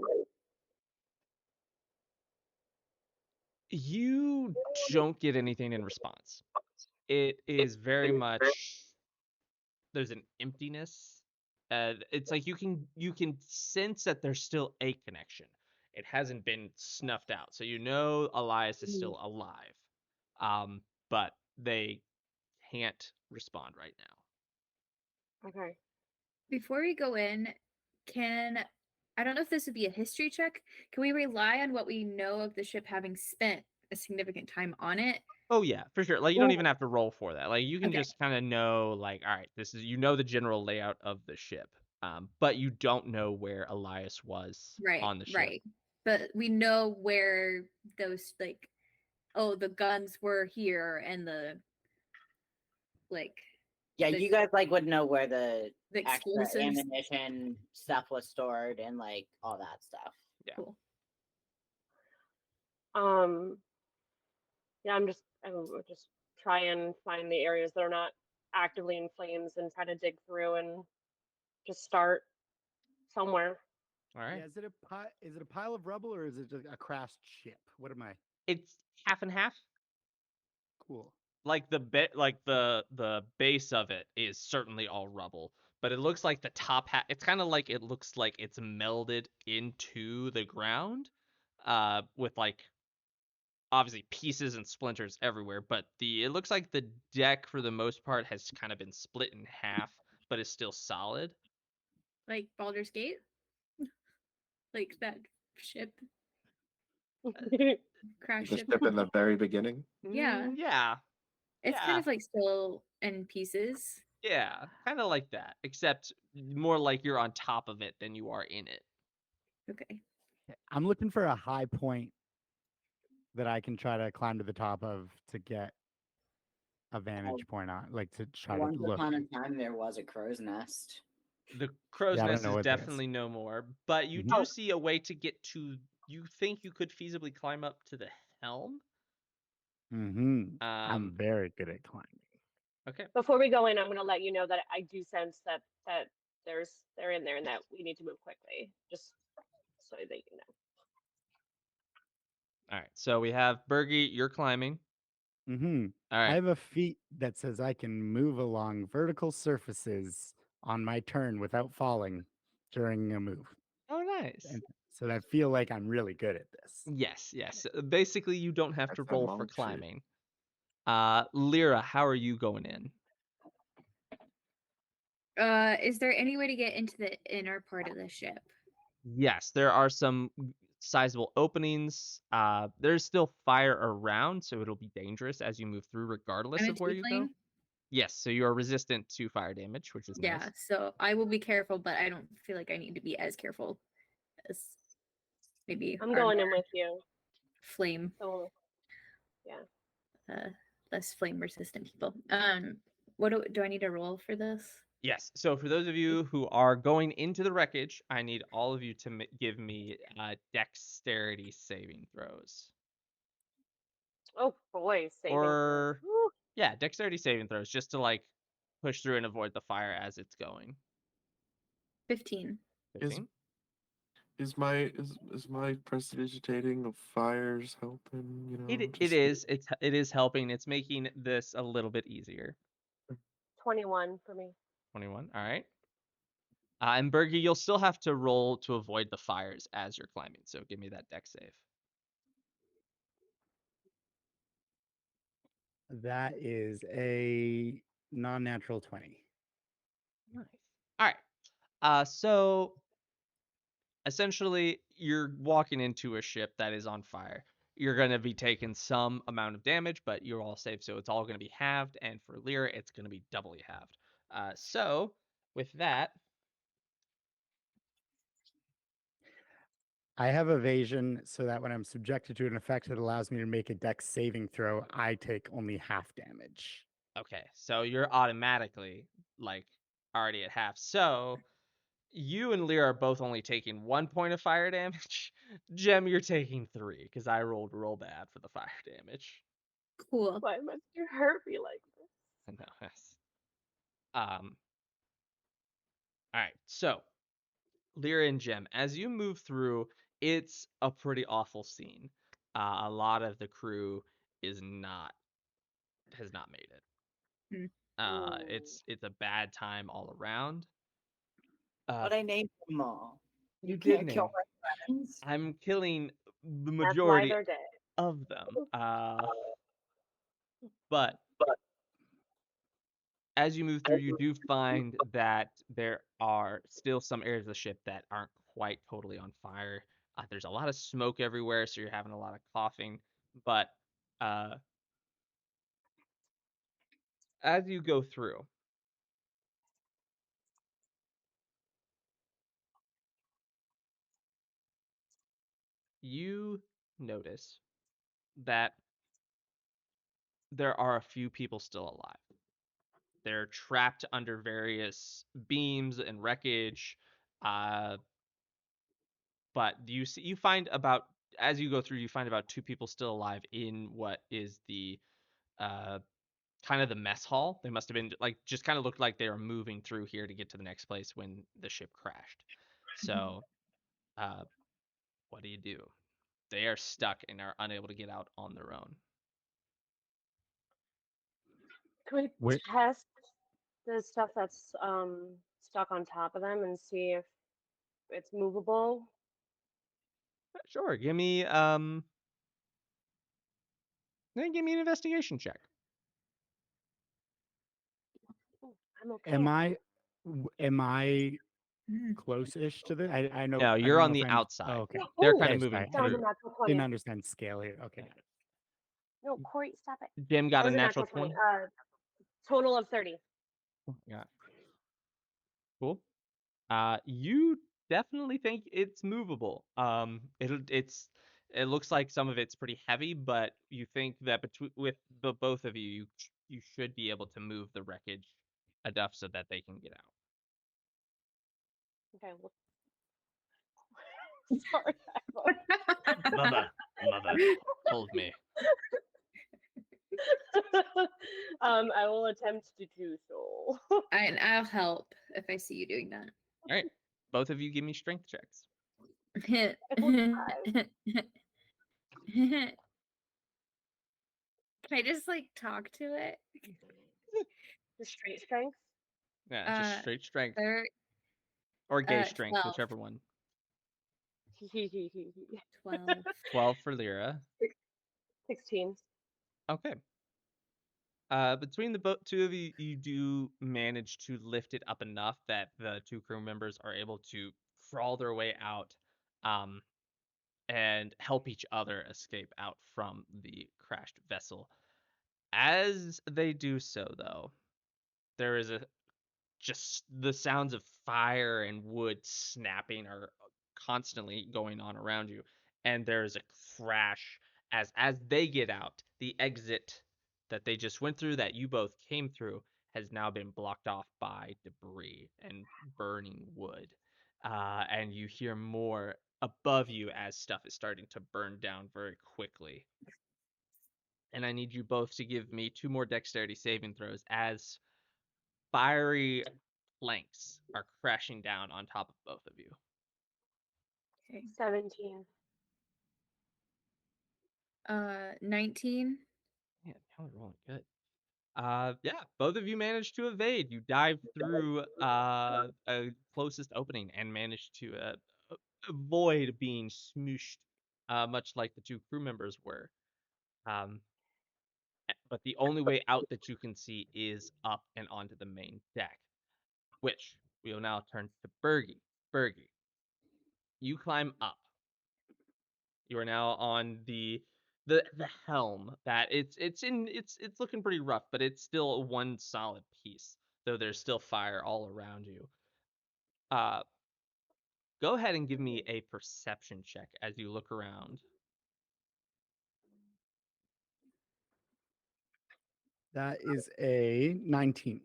You don't get anything in response. It is very much there's an emptiness. It's like you can sense that there's still a connection. It hasn't been snuffed out, so you know Elias is still alive, but they can't respond right now. Okay. Before we go in, I don't know if this would be a history check. Can we rely on what we know of the ship having spent a significant time on it? Oh yeah, for sure. Like you don't even have to roll for that. Like you can Okay. just kind of know, like, all right, this is the general layout of the ship, but you don't know where Elias was Right. on the ship. Right. But we know where those like, oh, the guns were here and the like Yeah, the, you guys like would know where the the extra explosives. ammunition stuff was stored and like all that stuff. Yeah. Cool. Yeah, I'm just try and find the areas that are not actively in flames and try to dig through and just start somewhere. All right. Yeah, is it a pile of rubble or is it just a crashed ship? What am I? It's half and half. Cool. Like the base of it is certainly all rubble, but it looks like the top half. It's kind of like it looks like it's melded into the ground, with like obviously pieces and splinters everywhere. But it looks like the deck for the most part has kind of been split in half, but is still solid. Like Baldur's Gate? Like that ship, crash The ship. ship in the very beginning. Yeah. Yeah. It's kind of like still in pieces. Yeah, kind of like that, except more like you're on top of it than you are in it. Okay. I'm looking for a high point that I can try to climb to the top of to get a vantage point on, like to try to Once look. upon a time, there was a crow's nest. The crow's Yeah, I don't nest know is what that is. definitely no more, but you Mhm. do see a way to get to. You think you could feasibly climb up to the helm? I'm very good at climbing. Okay. Before we go in, I'm gonna let you know that I do sense that they're in there and that we need to move quickly, just so that you know. All right. So we have Bergie. You're climbing. All I right. have a feat that says I can move along vertical surfaces on my turn without falling during a move. Oh, nice. And so I feel like I'm really good at this. Yes. Yes. Basically, you don't have to That's a roll for monk shit. climbing. Lyra, how are you going in? Is there any way to get into the inner part of the ship? Yes, there are some sizable openings. There's still fire around, so it'll be dangerous as you move through, regardless I'm a of where you go. tiefling. Yes, so you are resistant to fire damage, which is Yeah, nice. so I will be careful, but I don't feel like I need to be as careful as maybe I'm our going in with you. flame, So yeah. less flame resistant people. What do I need to roll for this? Yes, so for those of you who are going into the wreckage, I need all of you to give me dexterity saving throws. Oh boy, saving throws. Or, Woo. yeah, dexterity saving throws, just to like push through and avoid the fire as it's going. 15. 15? is my prestidigitating of fires helping? You know, It is helping. It's making this a little bit easier. 21 for me. 21. All right. And Bergie, you'll still have to roll to avoid the fires as you're climbing. So give me that deck save. That is a non-natural 20. Nice. All right. So essentially, you're walking into a ship that is on fire. You're going to be taking some amount of damage, but you're all safe. So it's all going to be halved. And for Lyra, it's going to be doubly halved. So with that, I have evasion so that when I'm subjected to an effect that allows me to make a dex saving throw, I take only half damage. okay, so you're automatically like already at half. So you and Lyra are both only taking 1 point of fire damage. Jem, you're taking 3 because I rolled real bad for the fire damage. Cool. Why must you hurt me like this? I know. Yes. All right. So Lyra and Jem, as you move through, it's a pretty awful scene. A lot of the crew is not has not made it. Ooh. It's a bad time all around. But I named them all. You You did can't kill name. my friends. I'm killing the That's why majority they're dead. of them. But as you move through, you do find that there are still some areas of the ship that aren't quite totally on fire. There's a lot of smoke everywhere, so you're having a lot of coughing. But uh, as you go through, you notice that there are a few people still alive. They're trapped under various beams and wreckage. Uh, but you find about as you go through, you find about 2 people still alive in what is the uh, kind of the mess hall. They must have been like just kind of looked like they were moving through here to get to the next place when the ship crashed. So, uh, what do you do? They are stuck and are unable to get out on their own. Can we Wait, test the stuff that's stuck on top of them and see if it's movable? Sure, then give me an investigation check. Ooh, I'm okay. am at I that. am I close-ish to the? I know No, I you're don't on know if the I'm. Oh, outside. okay. They're Ooh, kind of Okay, moving sorry. that was a through. natural Didn't 20. understand scale here. Okay. No, Corey, stop it. Jim That got a was a natural natural 20. 20. Total of 30. Yeah, cool. You definitely think it's movable. It looks like some of it's pretty heavy, but you think that between with the both of you, you should be able to move the wreckage enough so that they can get out. Okay, well, sorry. Mother, hold me. I will attempt to do so. And I'll help if I see you doing that. All right, both of you give me strength checks. Can I just like talk to it? Just straight strength. Yeah, just straight strength Thir- or gay strength, 12. whichever one. 12. 12 for Lyra. 16. Okay. Between the two of you, you do manage to lift it up enough that the 2 crew members are able to crawl their way out, um, and help each other escape out from the crashed vessel. As they do so, though, there is just the sounds of fire and wood snapping are constantly going on around you, and there's a crash as they get out. The exit that they just went through, that you both came through, has now been blocked off by debris and burning wood, and you hear more above you as stuff is starting to burn down very quickly. And I need you both to give me 2 more dexterity saving throws as fiery planks are crashing down on top of both of you. Okay. 17. 19. Man, y'all are rolling good. Yeah, both of you managed to evade. You dive through a closest opening and managed to avoid being smooshed, much like the two crew members were. Um, but the only way out that you can see is up and onto the main deck, which we will now turn to Bergie. Bergie, you climb up. You are now on the helm that it's looking pretty rough, but it's still one solid piece, though there's still fire all around you. Uh, Go ahead and give me a perception check as you look around. That is a 19.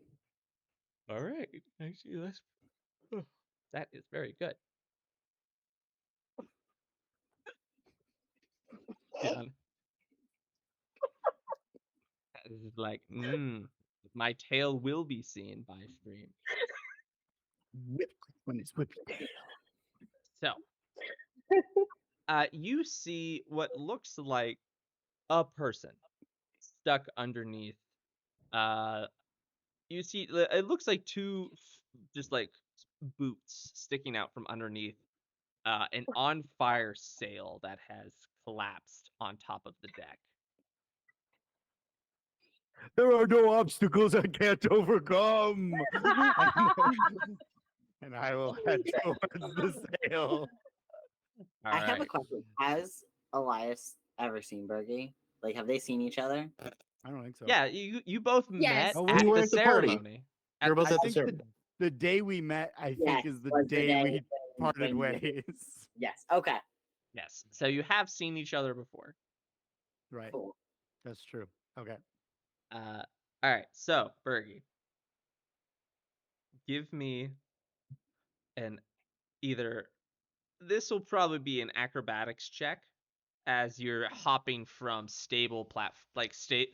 All right, actually, that is very good. Yeah, that is like, my tail will be seen by stream. Whip when it's whippy tail. So, you see what looks like a person stuck underneath. Uh, you see, it looks like two just like boots sticking out from underneath an on fire sail that has collapsed on top of the deck. There are no obstacles I can't overcome. And I will head towards the sail. All I have a right. question. Has Elias ever seen Bergie? Like, have they seen each other? I don't think so. Yeah, you both Yes. met Oh, at you were the at the party. ceremony. You were both I at the think ceremony. the day we met, I Yes, think, is the was the day day we parted when- ways. Yes. Okay. Yes. So you have seen each other before. Right. Cool. That's true. Okay. All right. So, Bergie, give me an either this will probably be an acrobatics check as you're hopping from stable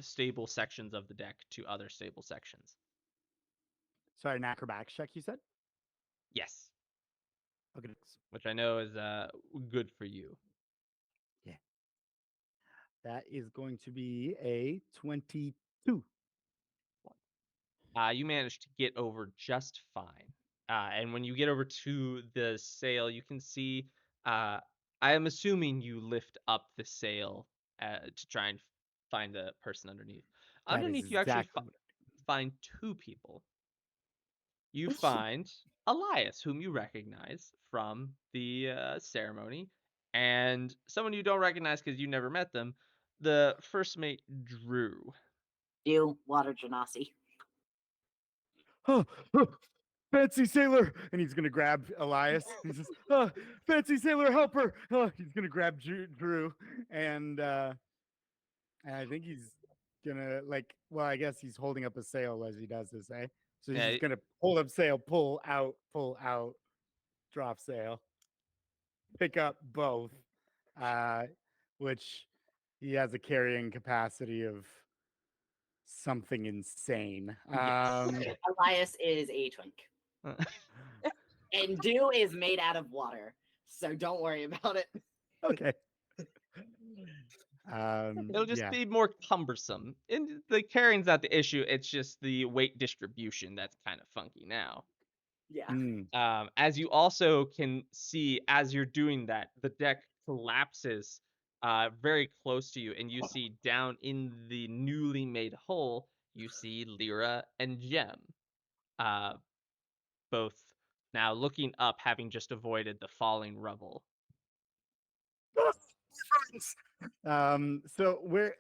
stable sections of the deck to other stable sections. Sorry, an acrobatics check, you said? Yes, Okay. which I know is good for you. Yeah. That is going to be a 22. You managed to get over just fine. And when you get over to the sail, you can see. I am assuming you lift up the sail to try and find the person underneath. That is Underneath, you actually exactly find two people. You find Elias, whom you recognize from the ceremony, and someone you don't recognize because you never met them, the first mate, Drew. You, Water Genasi. oh, fancy sailor, and he's gonna grab Elias. He says, fancy sailor, help her. He's gonna grab Drew, and I think he's gonna well, I guess he's holding up a sail as he does this, eh? So he's Yeah, just gonna hold up sail, pull out, drop sail, pick up both, uh, which he has a carrying capacity of something insane. yes. Elias is a twink, and Dew is made out of water, so don't worry about it. Okay. It'll just Yeah. be more cumbersome. And the carrying's not the issue, it's just the weight distribution that's kind of funky now. Yeah. As you also can see, as you're doing that, the deck collapses very close to you, and you see down in the newly made hole, you see Lyra and Gem, uh, both now looking up, having just avoided the falling rubble. So where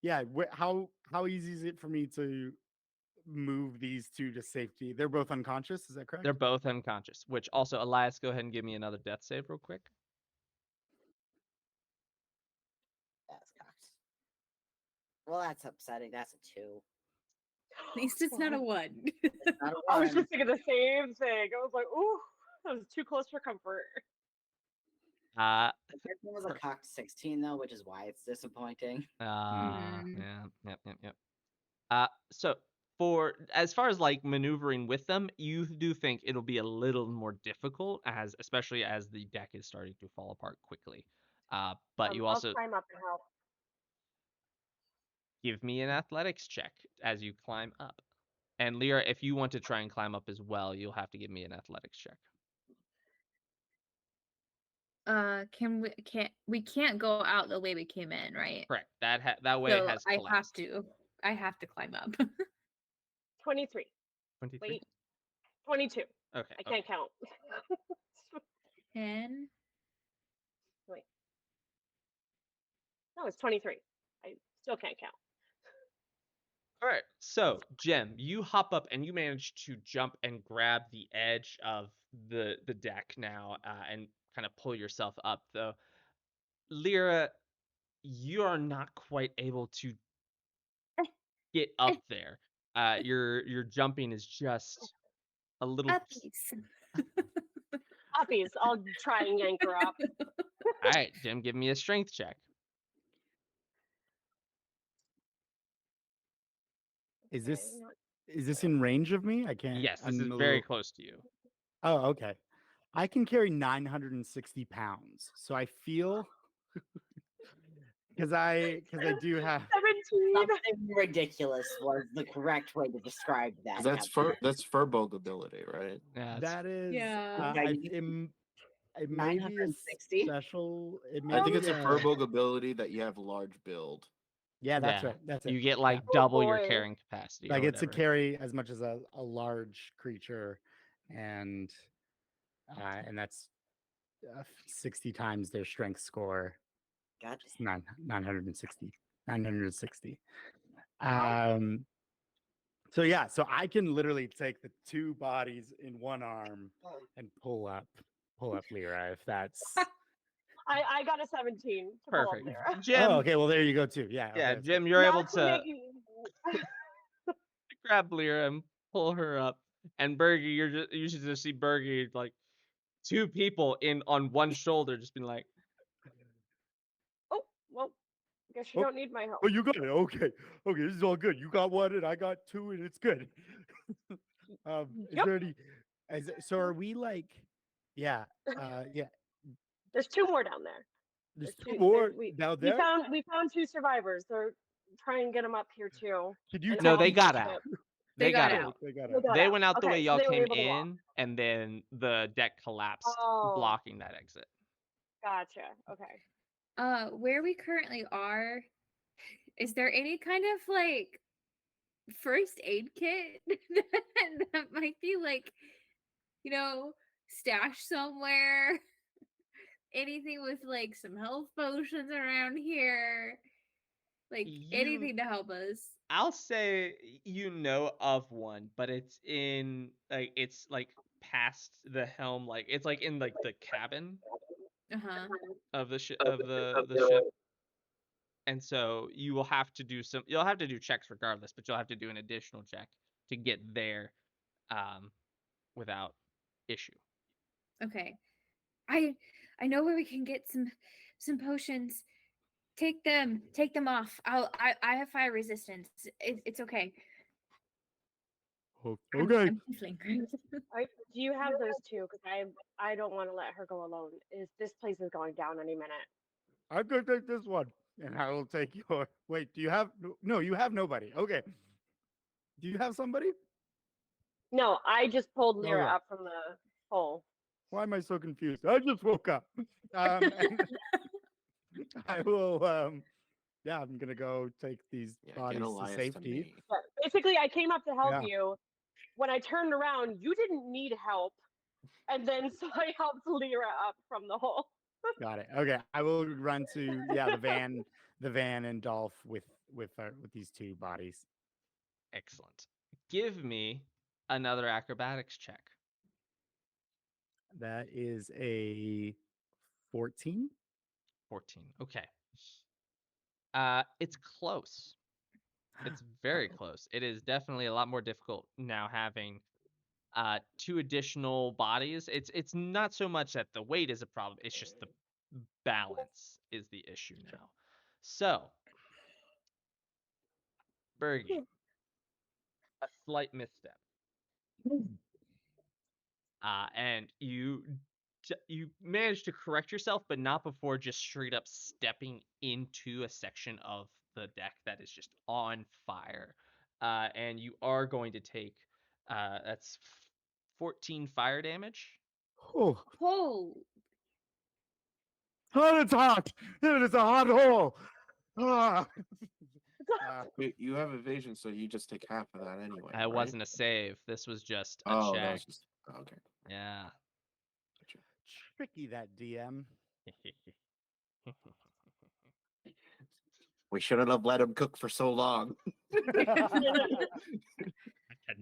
yeah, how easy is it for me to move these two to safety? They're both unconscious, is that correct? They're both unconscious, which also, Elias, go ahead and give me another death save real quick. That's cocked. Well, that's upsetting. That's a 2. At least it's not a 1. It's not a I was 1. just thinking the same thing. I was like, ooh, that was too close for comfort. Uh, The first one was a cocked 16, though, which is why it's disappointing. yeah, yep. So for as far as like maneuvering with them, you do think it'll be a little more difficult as especially as the deck is starting to fall apart quickly. But you I'll also climb up and help. give me an athletics check as you climb up. And Lyra, if you want to try and climb up as well, you'll have to give me an athletics check. We can't go out the way we came in, right? Correct. That way So has I have collapsed. to. I have to climb up. 23. 23. Wait, 22. Okay. I can't count. 10. Wait. No, it's 23. I still can't count. All right. So, Jem, you hop up and you manage to jump and grab the edge of the deck now, and kind of pull yourself up. Though, Lyra, you are not quite able to get up there. Your jumping is just a little. Uppies. Uppies, I'll try and yank her up. All right, Jem, give me a strength check. Is Okay, this in range of me? I can't. Yes, this is I'm a very little. close to you. Oh, okay. I can carry 960 pounds, so I feel because I do have. 17. Something ridiculous was the correct way to describe that. 'Cause that's furbolg ability, right? Yeah, That is. Yeah. Yeah, It may be a 960? special. It may I think be it's a furbolg ability that you have large build. Yeah, that's yeah. right. That's it. You get Yeah. like Oh, double your boy. carrying capacity. I or get to whatever. carry as much as a large creature, and that's 60 times their strength score. God. It's 960. 960. So yeah, so I can literally take the two bodies in one arm and pull up Lyra if that's. I got a 17 to pull up Perfect. there. Jim, Oh, okay. Well, there you go too. Yeah. yeah, Okay, Jim, you're able Not to make grab Lyra and pull her up. And Bergie, you should just see Bergie like two people in on one shoulder, just being like, Oh, well, guess you Oh, don't need my help. Oh, you got it. Okay. Okay, this is all good. You got one and I got two, and it's good. Is Yep. there any? So are we like? Yeah. Yeah. There's 2 more down there. There's There's two more we down we there. found 2 survivors. They're trying to get them up here too. Could you And no, take they me- got out. They got out. out. They got They out. got They out. went out the way Okay, so y'all they were came able to walk. in, and then the deck collapsed, Oh. blocking that exit. Gotcha. Okay. Where we currently are, is there any kind of like first aid kit that might be like, stashed somewhere? Anything with like some health potions around here? Like anything to help us. I'll say you know of one, but it's like past the helm, like it's like in like the cabin Uh-huh. of the ship the ship. And so you'll have to do checks regardless, but you'll have to do an additional check to get there without issue. Okay. I know where we can get some potions. Take them off. I have fire resistance. It's okay. Okay. I'm tiefling. Do you have those 2? Because I don't want to let her go alone. This place is going down any minute. I'm gonna take this one, and I will take your. Wait, do you have? No, you have nobody. Okay. Do you have somebody? No, I just pulled Lyra Okay. up from the hole. Why am I so confused? I just woke up. And I will. Yeah, I'm gonna go take these Yeah, bodies get to Elias to safety. me. But basically, I came up to help Yeah. you. When I turned around, you didn't need help. And then so I helped Lyra up from the hole. Got it. Okay, I will run to the van and Dolph with these two bodies. Excellent. Give me another acrobatics check. That is a 14. 14. Okay. It's close. It's very close. It is definitely a lot more difficult now having 2 additional bodies. It's not so much that the weight is a problem, it's just the balance is the issue now. So, Bergie, a slight misstep. And you manage to correct yourself, but not before just straight up stepping into a section of the deck that is just on fire. And you are going to take that's 14 fire damage. Oh, Oh, oh, it's hot. It is a hot hole. Ah. Wait, you have evasion, so you just take half of that anyway, It right? wasn't a save. This was just a Oh, that check. was just okay. Yeah. Gotcha. Tricky, that DM. We shouldn't have let him cook for so long.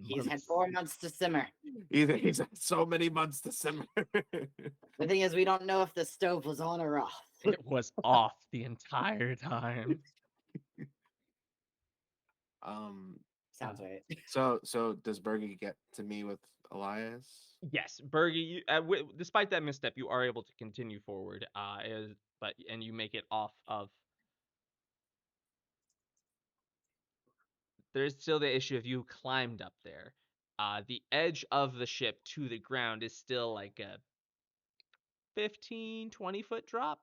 He's had 4 months to simmer. He's had so many months to simmer. The thing is, we don't know if the stove was on or off. It was off the entire time. Sounds right. So does Bergie get to me with Elias? Yes, Bergie, despite that misstep, you are able to continue forward. And you make it off of. There's still the issue if you climbed up there. The edge of the ship to the ground is still like a 15, 20-foot drop.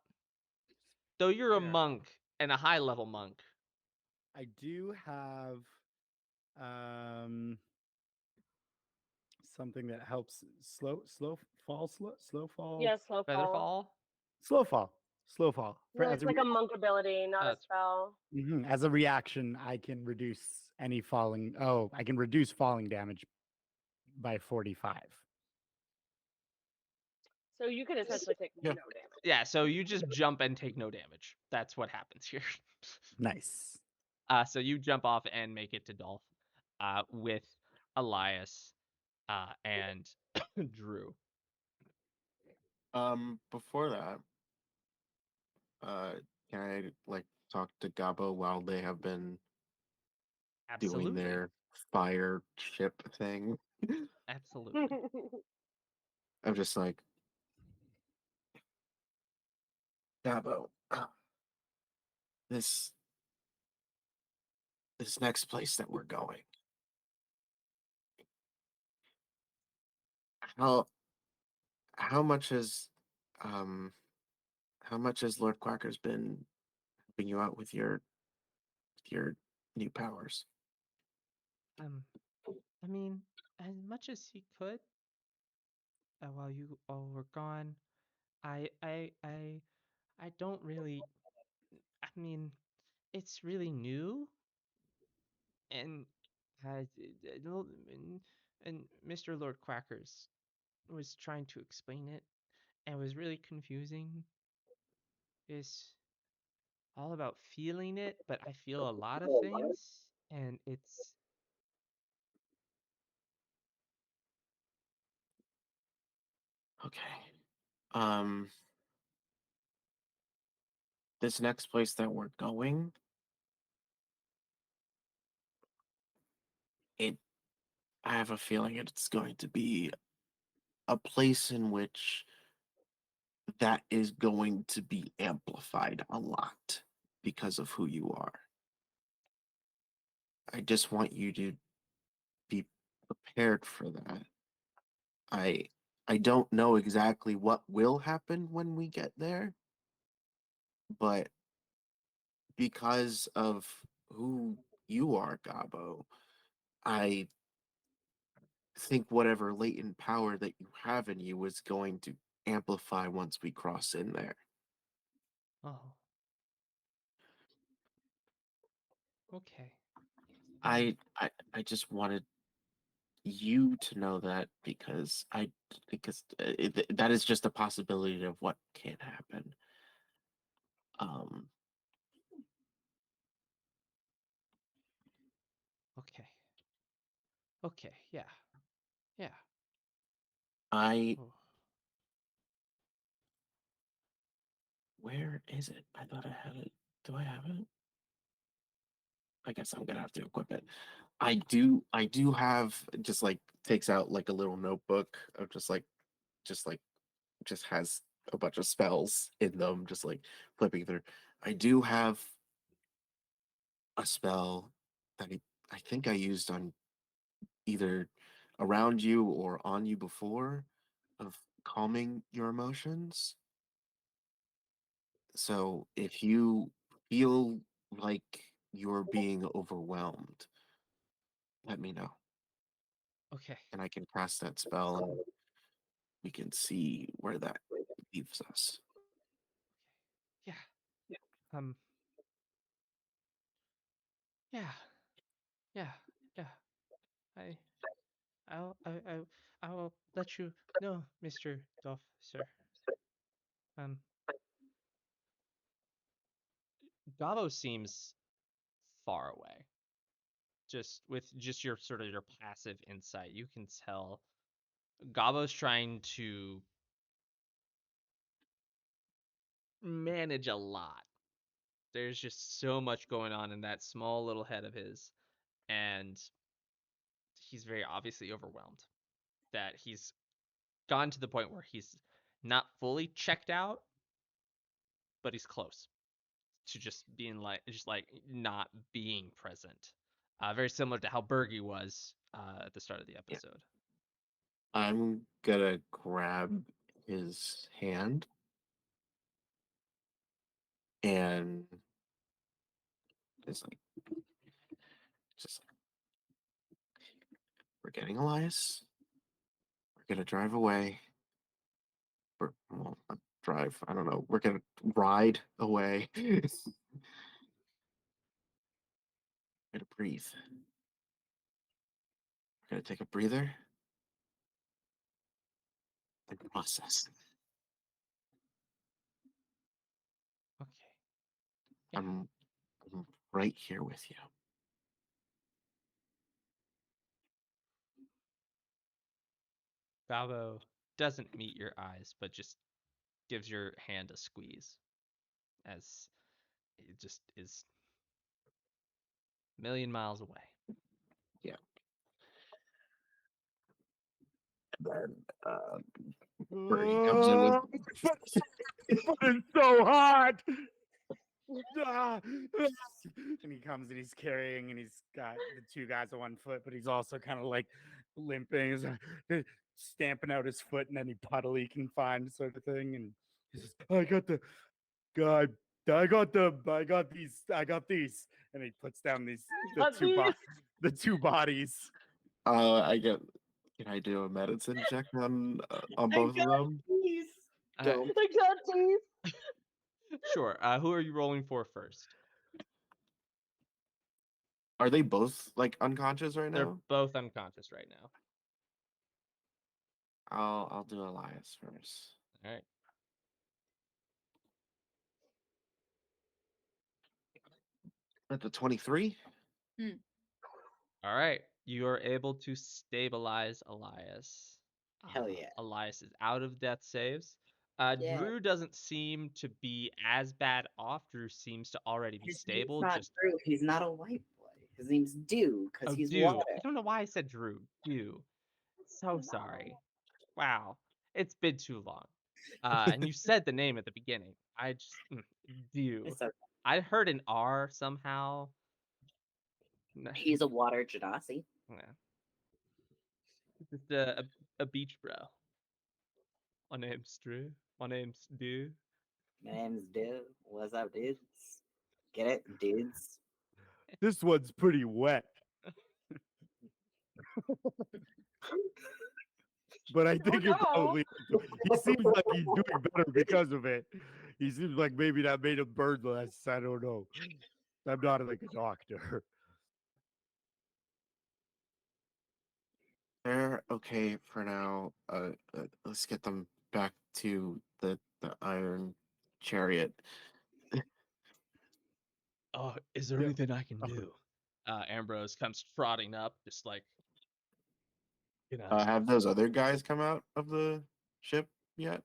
Though you're a Yeah. monk and a high level monk. I do have something that helps slow fall. Yeah, slow fall. Featherfall. Slow fall. No, it's like a monk ability, not a That's- spell. As a reaction, I can reduce any falling. Oh, I can reduce falling damage by 45. So you can essentially take Yeah. no damage. Yeah, so you just jump and take no damage. That's what happens here. Nice. So you jump off and make it to Dolph with Elias and Drew. Before that, can I like talk to Gabo while they have been doing Absolutely. their fire ship thing? Absolutely. I'm just like, Gabo, this next place that we're going. How how much has um how much has Lord Quacker's been helping you out with your new powers? I mean, as much as he could, while you all were gone, I, I, I, I don't really. I mean, it's really new, and and Mr. Lord Quackers was trying to explain it, and was really confusing. It's all about feeling it, but I feel a lot of things, and it's Okay. Um, this next place that we're going, it I have a feeling it's going to be a place in which that is going to be amplified a lot because of who you are. I just want you to be prepared for that. I I don't know exactly what will happen when we get there, but because of who you are, Gabo, I think whatever latent power that you have in you is going to amplify once we cross in there. oh, okay. I just wanted you to know that because that is just a possibility of what can happen. Um, Okay. Okay. Yeah. Yeah. I Oh. where is it? I thought I had it. Do I have it? I guess I'm gonna have to equip it. I do have just like takes out like a little notebook of just like just has a bunch of spells in them, just like flipping through. I do have a spell that I think I used on either around you or on you before of calming your emotions. So if you feel like you're being overwhelmed, let me know, Okay. and I can cast that spell, and we can see where that leaves us. Yeah. Um. Yeah. Yeah. Yeah. I. I'll. I will let you know, Mr. Officer. Um. Gabo seems far away. Just with just your sort of your passive insight, you can tell Gabo's trying to manage a lot. There's just so much going on in that small little head of his, and he's very obviously overwhelmed. That he's gone to the point where he's not fully checked out, but he's close to just being like not being present. Very similar to how Bergie was at the start of the Yeah. episode. I'm gonna grab his hand and just like, we're getting Elias. We're gonna drive away. Well, not drive. I don't know. We're gonna ride away. We're gonna breathe. We're gonna take a breather and process. Okay. Yeah. I'm right here with you. Gabo doesn't meet your eyes, but just gives your hand a squeeze as it just is a million miles away. Yeah. And then Bertie comes in with It's so hot. Ah, and he comes and he's carrying and he's got the two guys on one foot, but he's also kind of like limping, he's like, stamping out his foot and any puddle he can find, sort of thing. And he's just, I got the guy. I got these, and he puts down Got these. the two bodies. I get. Can I do a medicine check on I both of got them? these. Don't. I got these. Sure. Who are you rolling for first? Are they both like unconscious right They're now? both unconscious right now. I'll do Elias first. All right. At the 23. All right. You are able to stabilize Elias. Hell yeah. Elias is out of death saves. Yeah. Drew doesn't seem to be as bad off. Drew seems to already be His stable. name's not Just Drew. He's not a white boy. His name's Dew because he's Dew. water. I don't know why I said Drew. Dew. So sorry. Wow. It's been too long. And you said the name at the beginning. I just Dew. It's okay. I heard an R somehow. He's a water genasi. Yeah. Just a beach bro. My name's Drew. My name's Dew. My name's Dew. What's up, dudes? Get it, dudes? This one's pretty wet. But I think you're no. probably. He seems like he's doing better because of it. He seems like maybe that made him burn less. I don't know. I'm not like a doctor. They're okay for now. Let's get them back to the iron chariot. Oh, is there Yeah. anything I can do? Ambrose comes trotting up, just like, Have those other guys come out of the ship yet?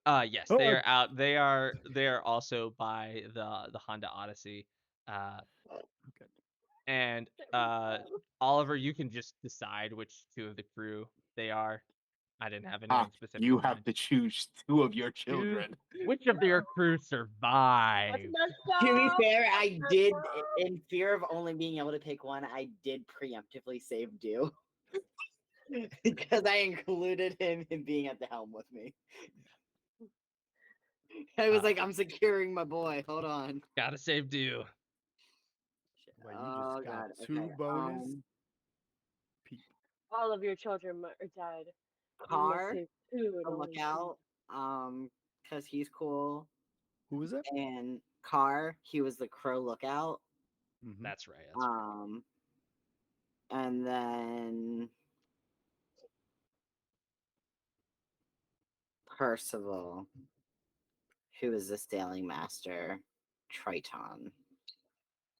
Yes, Oh, they are out. They are also by the Honda Odyssey. Okay. And Oliver, you can just decide which two of the crew they are. I didn't have anyone specific You in have mind. to choose two of your children. Which of your crew Let's survived? To be go. fair, I did, in fear of only being able to pick one, I did preemptively save Dew. Because I included him in being at the helm with me. I was like, I'm securing my boy. Hold on. Gotta save due. Well, you Oh just got god. 2 Okay. bonus people. All of your children are dead. You must Car, save two a in order to- lookout. Because he's cool. Who was it? And Car, he was the crow lookout. Mhm. That's right. That's right. And then Percival, who is the sailing master, Triton.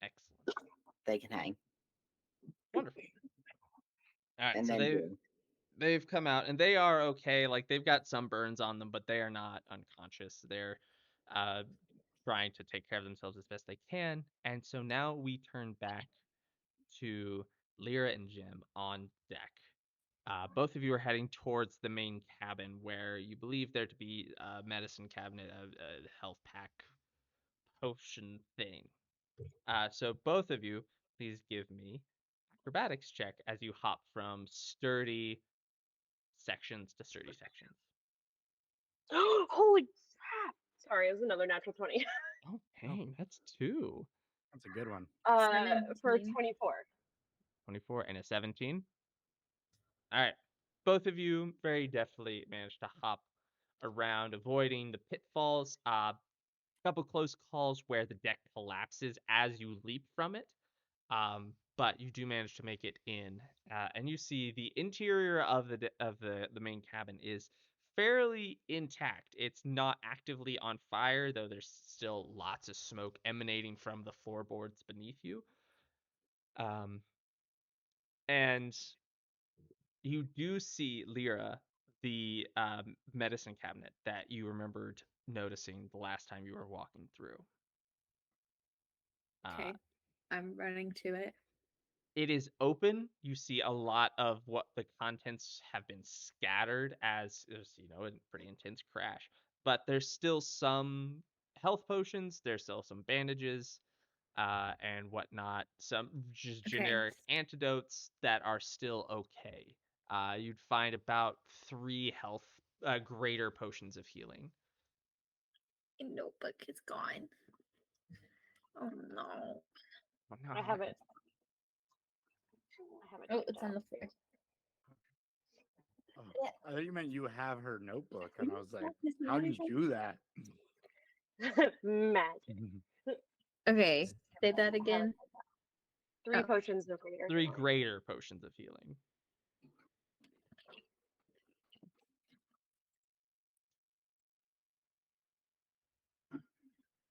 Excellent. They can hang. Wonderful. All right. And So then you. they've come out and they are okay. Like they've got some burns on them, but they are not unconscious. They're uh, trying to take care of themselves as best they can. And so now we turn back to Lyra and Jim on deck. Both of you are heading towards the main cabin where you believe there to be a medicine cabinet, a health pack potion thing. So both of you, please give me acrobatics check as you hop from sturdy sections to sturdy sections. Holy crap! Sorry, it was another natural 20. Oh, dang, that's two. That's a good one. For 17. 24. 24 and a 17. All right. Both of you very deftly managed to hop around, avoiding the pitfalls. Couple close calls where the deck collapses as you leap from it. But you do manage to make it in, and you see the interior of the main cabin is fairly intact. It's not actively on fire, though there's still lots of smoke emanating from the floorboards beneath you. And you do see Lyra, the medicine cabinet that you remembered noticing the last time you were walking through. Okay. I'm running to it. It is open. You see a lot of what the contents have been scattered as there's, a pretty intense crash. But there's still some health potions. There's still some bandages, and whatnot. Some just Okay. generic antidotes that are still okay. You'd find about 3 health, greater potions of healing. My notebook is gone. Oh no. Oh, no. I have it. I have it. Oh, typed it's on out. the floor. Oh, I thought you meant you have her notebook, and I was like, This how do you magic. do that? Magic. Okay. Say that again. 3 Oh. potions of greater 3 healing. greater potions of healing.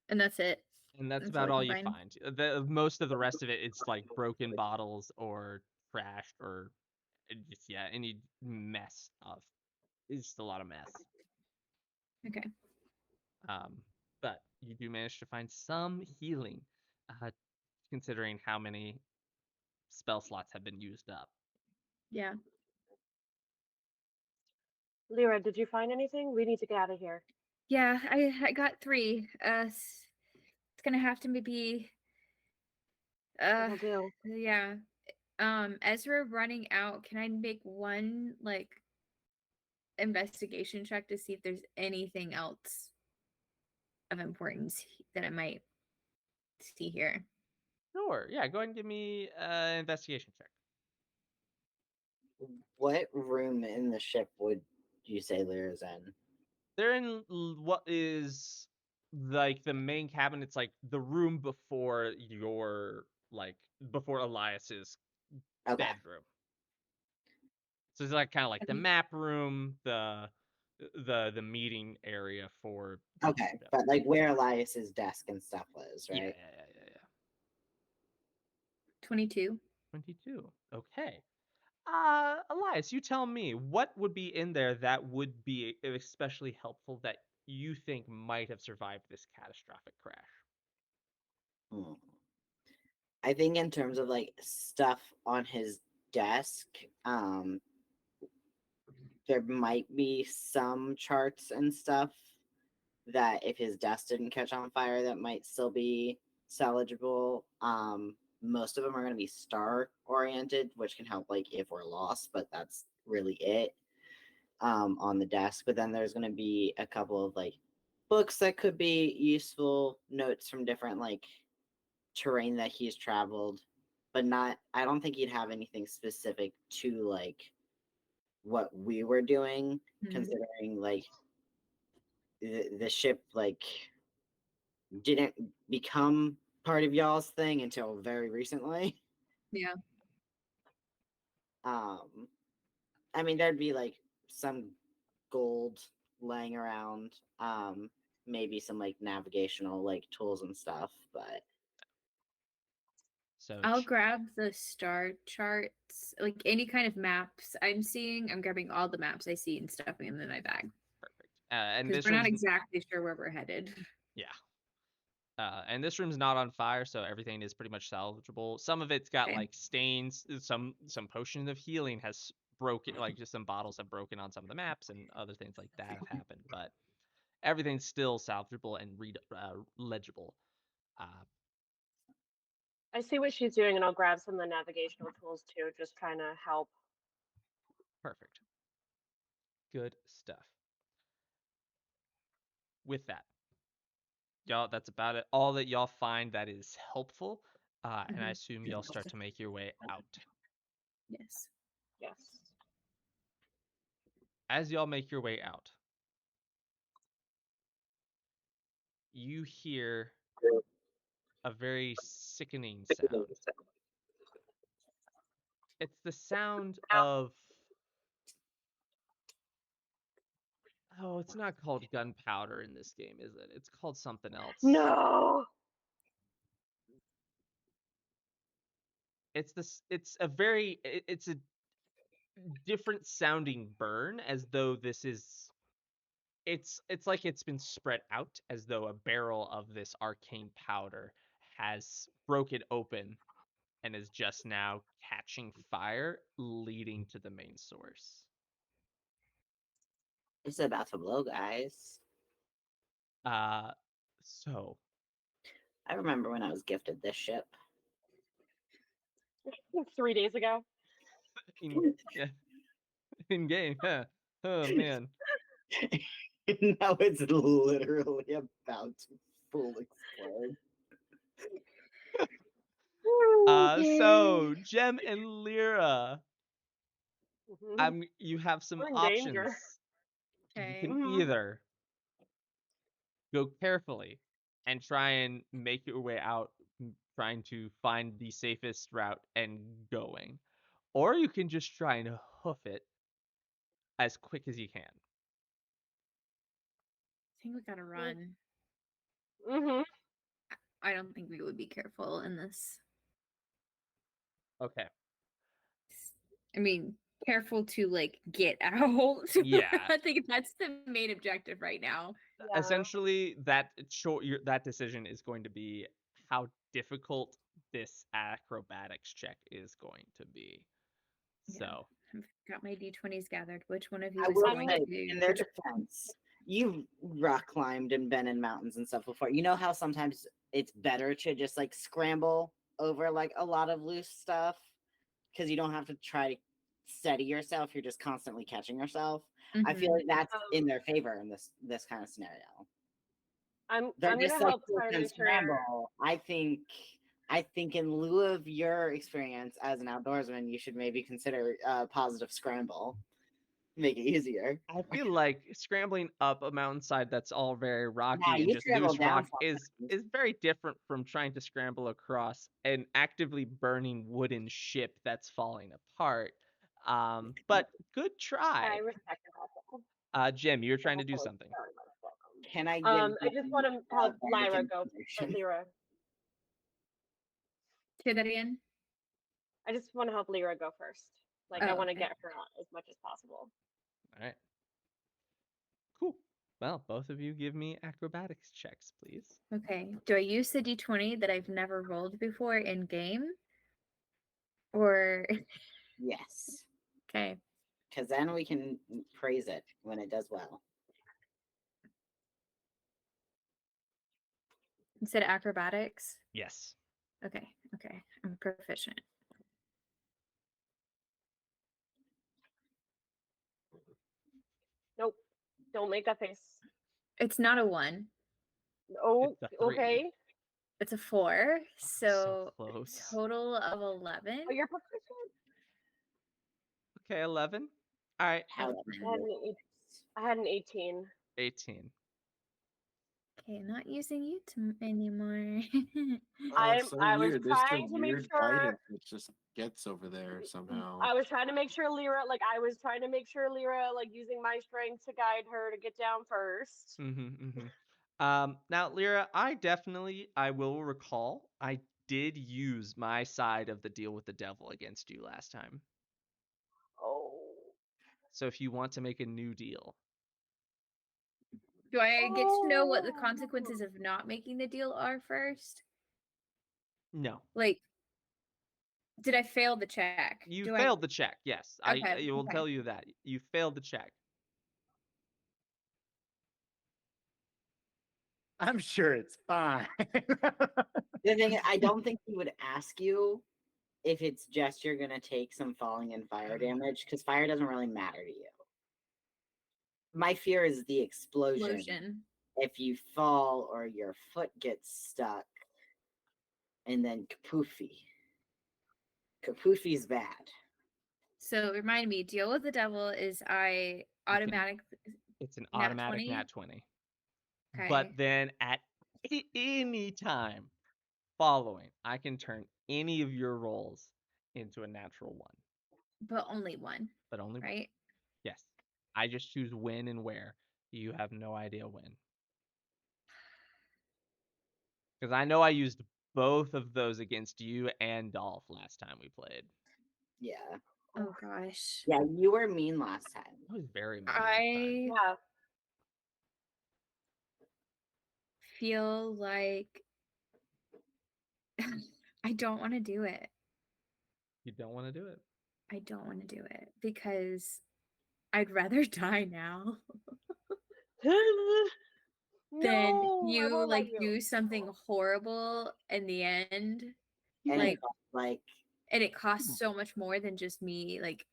And that's it. And that's That's all about I all can you find. find. Most of the rest of it, it's like broken bottles or trashed or just any mess of. It's just a lot of mess. Okay. But you do manage to find some healing, considering how many spell slots have been used up. Yeah. Lyra, did you find anything? We need to get out of here. Yeah, I got 3. It's gonna have to maybe That'll do. yeah. As we're running out, can I make one like investigation check to see if there's anything else of importance that I might see here? Sure. Yeah. Go ahead and give me an investigation check. What room in the ship would you say Lyra's in? They're in what is like the main cabin. It's like the room before before Elias's Okay. bedroom. So it's like kind of like the map room, the meeting area for. Okay. But like where Elias's desk and stuff was, Yeah, right? yeah. 22. 22. Okay. Elias, you tell me what would be in there that would be especially helpful that you think might have survived this catastrophic crash. Hmm. I think in terms of like stuff on his desk, there might be some charts and stuff that if his desk didn't catch on fire, that might still be salvageable. most of them are going to be star oriented, which can help like if we're lost, but that's really it on the desk. But then there's going to be a couple of like books that could be useful, notes from different like terrain that he's traveled, but not, I don't think he'd have anything specific to like what we were doing, considering like the ship like didn't become part of y'all's thing until very recently. Yeah. I mean, there'd be like some gold laying around, maybe some like navigational like tools and stuff, but So I'll grab the star charts, like any kind of maps I'm seeing. I'm grabbing all the maps I see and stuffing them in my bag perfect. And because this we're not room's exactly sure where we're headed. yeah. And this room's not on fire, so everything is pretty much salvageable. Some of it's got Okay. like stains. Some potions of healing has broken, like just some bottles have broken on some of the maps, and other things like that have happened. But everything's still salvageable and legible. Uh, I see what she's doing, and I'll grab some of the navigational tools too, just trying to help. Perfect. Good stuff. With that, y'all, that's about it. All that y'all find that is helpful, and I assume y'all start to make your way out. Yes. Yes. As y'all make your way out, you hear a very sickening sound. It's the sound of, oh, it's not called gunpowder in this game, is it? It's called something else. No. It's a very it's a different sounding burn, as though this is it's like it's been spread out, as though a barrel of this arcane powder has broken open and is just now catching fire, leading to the main source. it's about to blow, guys. Uh, so I remember when I was gifted this ship. 3 days ago. yeah, in game, yeah. Oh man. Now it's literally about to full explode. So Gem and Lyra, Mhm. you have some We're in danger. options. You Okay. can either go carefully and try and make your way out, trying to find the safest route and going, or you can just try and hoof it as quick as you can. I think we gotta run. Mhm. I don't think we would be careful in this. Okay. I mean, careful to like get out. Yeah. I think that's the main objective right now. Yeah. Essentially, that decision is going to be how difficult this acrobatics check is going to be. Yeah. So I've got my d20s gathered. Which one of you I is will going say, to in their defense, you've rock climbed and been in mountains and stuff before. You know how sometimes it's better to just like scramble over like a lot of loose stuff because you don't have to try to steady yourself. You're just constantly catching yourself. I feel like that's in their favor in this kind of scenario. I'm They're gonna just like help try to make sure. scramble. I think in lieu of your experience as an outdoorsman, you should maybe consider positive scramble. Make it easier. I feel like scrambling up a mountainside that's all very rocky and You just scramble loose down rock is sometimes. very different from trying to scramble across an actively burning wooden ship that's falling apart. But good I try. respect it also. Jim, you were trying to do something. Very much welcome. Can I give I just want to help Lyra go. information? Lyra. say that again. I just want to help Lyra go first. Like I Oh, want to okay. get her out as much as possible. All right. Cool. Well, both of you give me acrobatics checks, please. Okay. Do I use the d20 that I've never rolled before in game? Or Yes, okay. because then we can praise it when it does well. Instead of acrobatics. Yes. Okay. I'm proficient. Nope. Don't make that face. It's not a 1. Oh, It's a 3. okay. It's a 4. So So close. total of 11. Oh, you're proficient. Okay, 11. All right, How I had an 18. 18. Okay, not using you anymore. Oh, it's so I was weird. There's trying some to make weird sure. guidance that just gets over there somehow. I was trying to make sure Lyra, like using my strength to guide her to get down first. Now, Lyra, I will recall, I did use my side of the deal with the devil against you last time. Oh. So if you want to make a new deal, Do I get to know what the consequences of not making the deal are first? no. Like, did I fail the check? You Do failed the check. Yes, I Okay, will okay. tell you that you failed the check. I'm sure it's fine. The thing is, I don't think he would ask you if it's just you're gonna take some falling and fire damage, because fire doesn't really matter to you. My fear is the explosion. If you fall or your foot gets stuck, and then kapoofy. Kapoofy's bad. So remind me, deal with the devil is I automatic. It's an Nat automatic 20? nat 20. Okay. But then at any time following, I can turn any of your rolls into a natural 1. But only one, But only one. right? Yes. I just choose when and where. You have no idea when. Because I know I used both of those against you and Dolph last time we played. Yeah. Oh gosh. Yeah, you were mean last time. I was very mean last time. Yeah. Feel like I don't want to do it. You don't want to do it. I don't want to do it because I'd rather die now than No, I you won't like let you. do something horrible in the end. And Like, and it costs so much more than just me like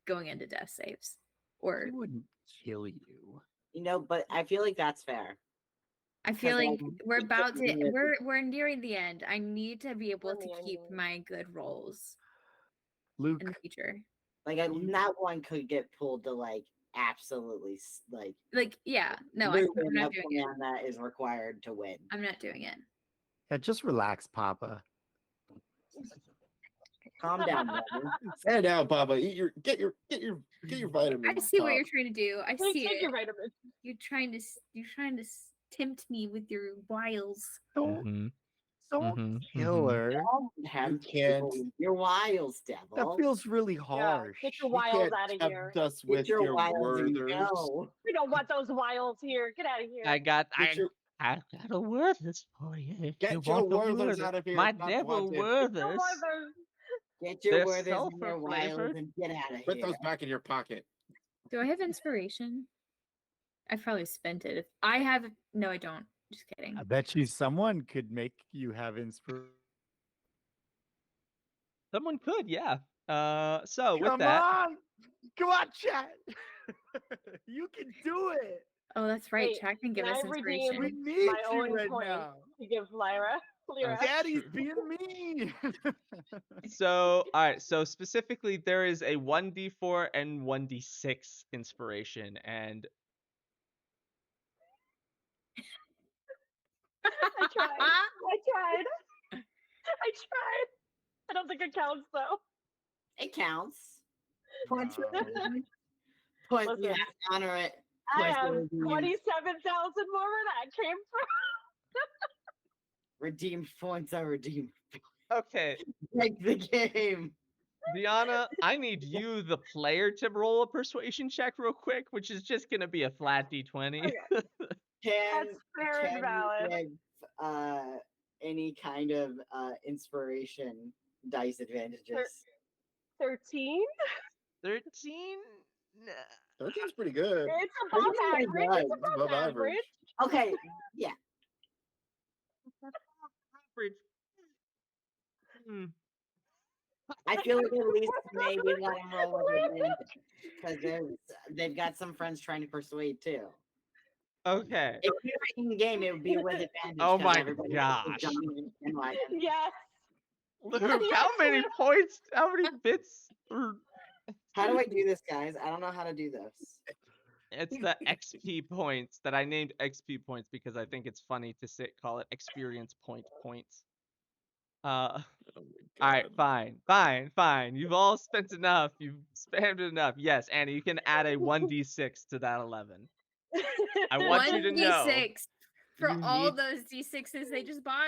going into death saves. Or He wouldn't kill you. but I feel like that's fair. I feel like we're about to Yeah. we're nearing the end. I need to be able We're to nearing keep the end. my good rolls Luke, in the future. Like not one could get pulled to absolutely Yeah, no, I'm ruin not a doing it. plan that is required to win. I'm not doing it. yeah, just relax, Papa. Calm down, brother. Stand down, Papa. Get your vitamins. I see what Pop. you're trying to do. I see Take it. your vitamins. You're trying to tempt me with your wiles. Don't Mhm, kill her. Don't have You can't. your wiles, That devil. feels really Yeah, harsh. get your You wiles can't out of here. tempt us Get with your wiles and worthers. go. We don't want those wiles here. Get out of here. I got Get your a Werthers for you. If you Get your want the worthers Werther. out of here. My It's not devil wanted. Werthers. Get your They're worthers and sulfur your wiles flavored. and get out of Put here. those back in your pocket. Do I have inspiration? I've probably spent it. If I have, no, I don't. Just kidding. I bet you someone could make you have inspiration. Someone could, yeah. So with Come that, on, chat. You can do it. Oh, that's right. Wait, Chat can give can us I redeem inspiration. We need my you own right point now. to give Lyra. Daddy's true. being mean. so all right. So specifically, there is a 1d4 and 1d6 inspiration, and I tried. I don't think it counts though. It counts. Points. Um, Points. Listen, You have to honor it. I Points have are redeemed. 27,000 more where that came from. Redeemed points are redeemed. okay, Like the game. Diana, I need you, the player, to roll a persuasion check real quick, which is just gonna be a flat d20. Okay. Can That's fair and valid. you give any kind of inspiration dice advantages? 13? 13? Nah. 13's pretty good. It's above Pretty average. good. It's above average. Okay, yeah. Average. Mm. I feel like at least maybe let them roll with advantage because they've got some friends trying to persuade too. Okay. If we were in game, it would be with advantage. Oh 'cause my everybody else is gosh. jumping in the bandwagon. Yes. Luke, Yes, how many Leo. points? How many bits? How do I do this, guys? I don't know how to do this. It's the XP points that I named XP points because I think it's funny to call it experience points. Uh, Oh all my right, god. fine. You've all spent enough. You've spammed it enough. Yes, Annie, you can add a 1d6 to that 11. I want you to know 1d6 for you all need those d6s they just bought.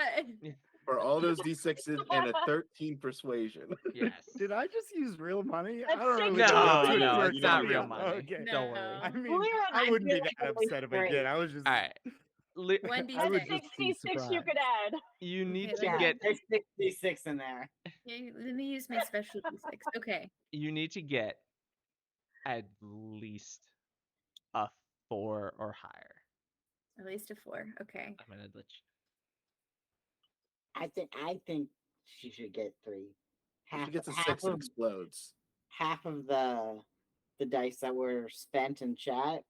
For all those d6s and a 13 persuasion. yes. Did I just use real money? I That's don't really 16 know how No, this no, works it's not out. real Yeah, money. okay. Don't worry. I mean, Weird, I I wouldn't be feel like that I'm upset if I straight. did. I was just, All right. One I d6. would That's just be 66 you could surprised. add. You need Okay, to let Yeah, get there's 66 in there. let me use my special d6. Okay. you need to get at least a 4 or higher. At least a 4. Okay. I'm gonna let I think she should get 3. If she gets a half 6, it of explodes. half of the dice that were spent in chat.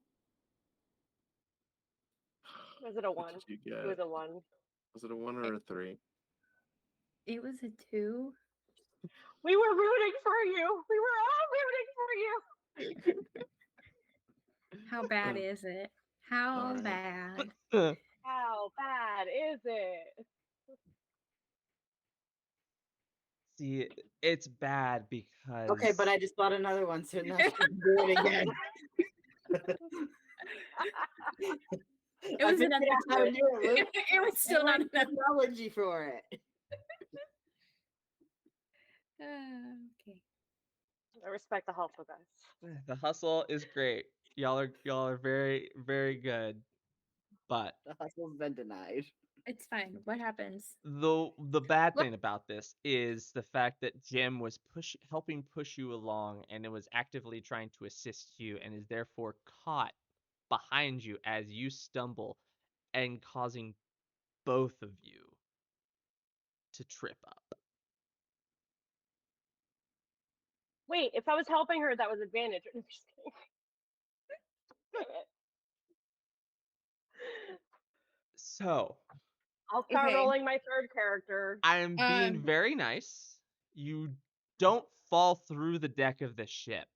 Was it a What 1? did you It was get? a 1. Was it a 1 or a 3? It was a 2. We were rooting for you. We were all rooting for you. How bad is it? How Alright. bad? you. How bad is it? See, it's bad because Okay, but I just bought another one, so now she can do it again. It was I enough figured out how to do it, Luke. It was still not There's enough. technology for it. Okay. I respect the hustle, guys. the hustle is great. Y'all are very good. But The hustle's been denied. It's fine. What happens? the bad What? thing about this is the fact that Jim was helping push you along and it was actively trying to assist you and is therefore caught behind you as you stumble and causing both of you to trip up. Wait, if I was helping her, that was advantage. I'm just kidding. Dang it. So, I'll start Okay. rolling my third character. I am being Um, very nice. You don't fall through the deck of the ship,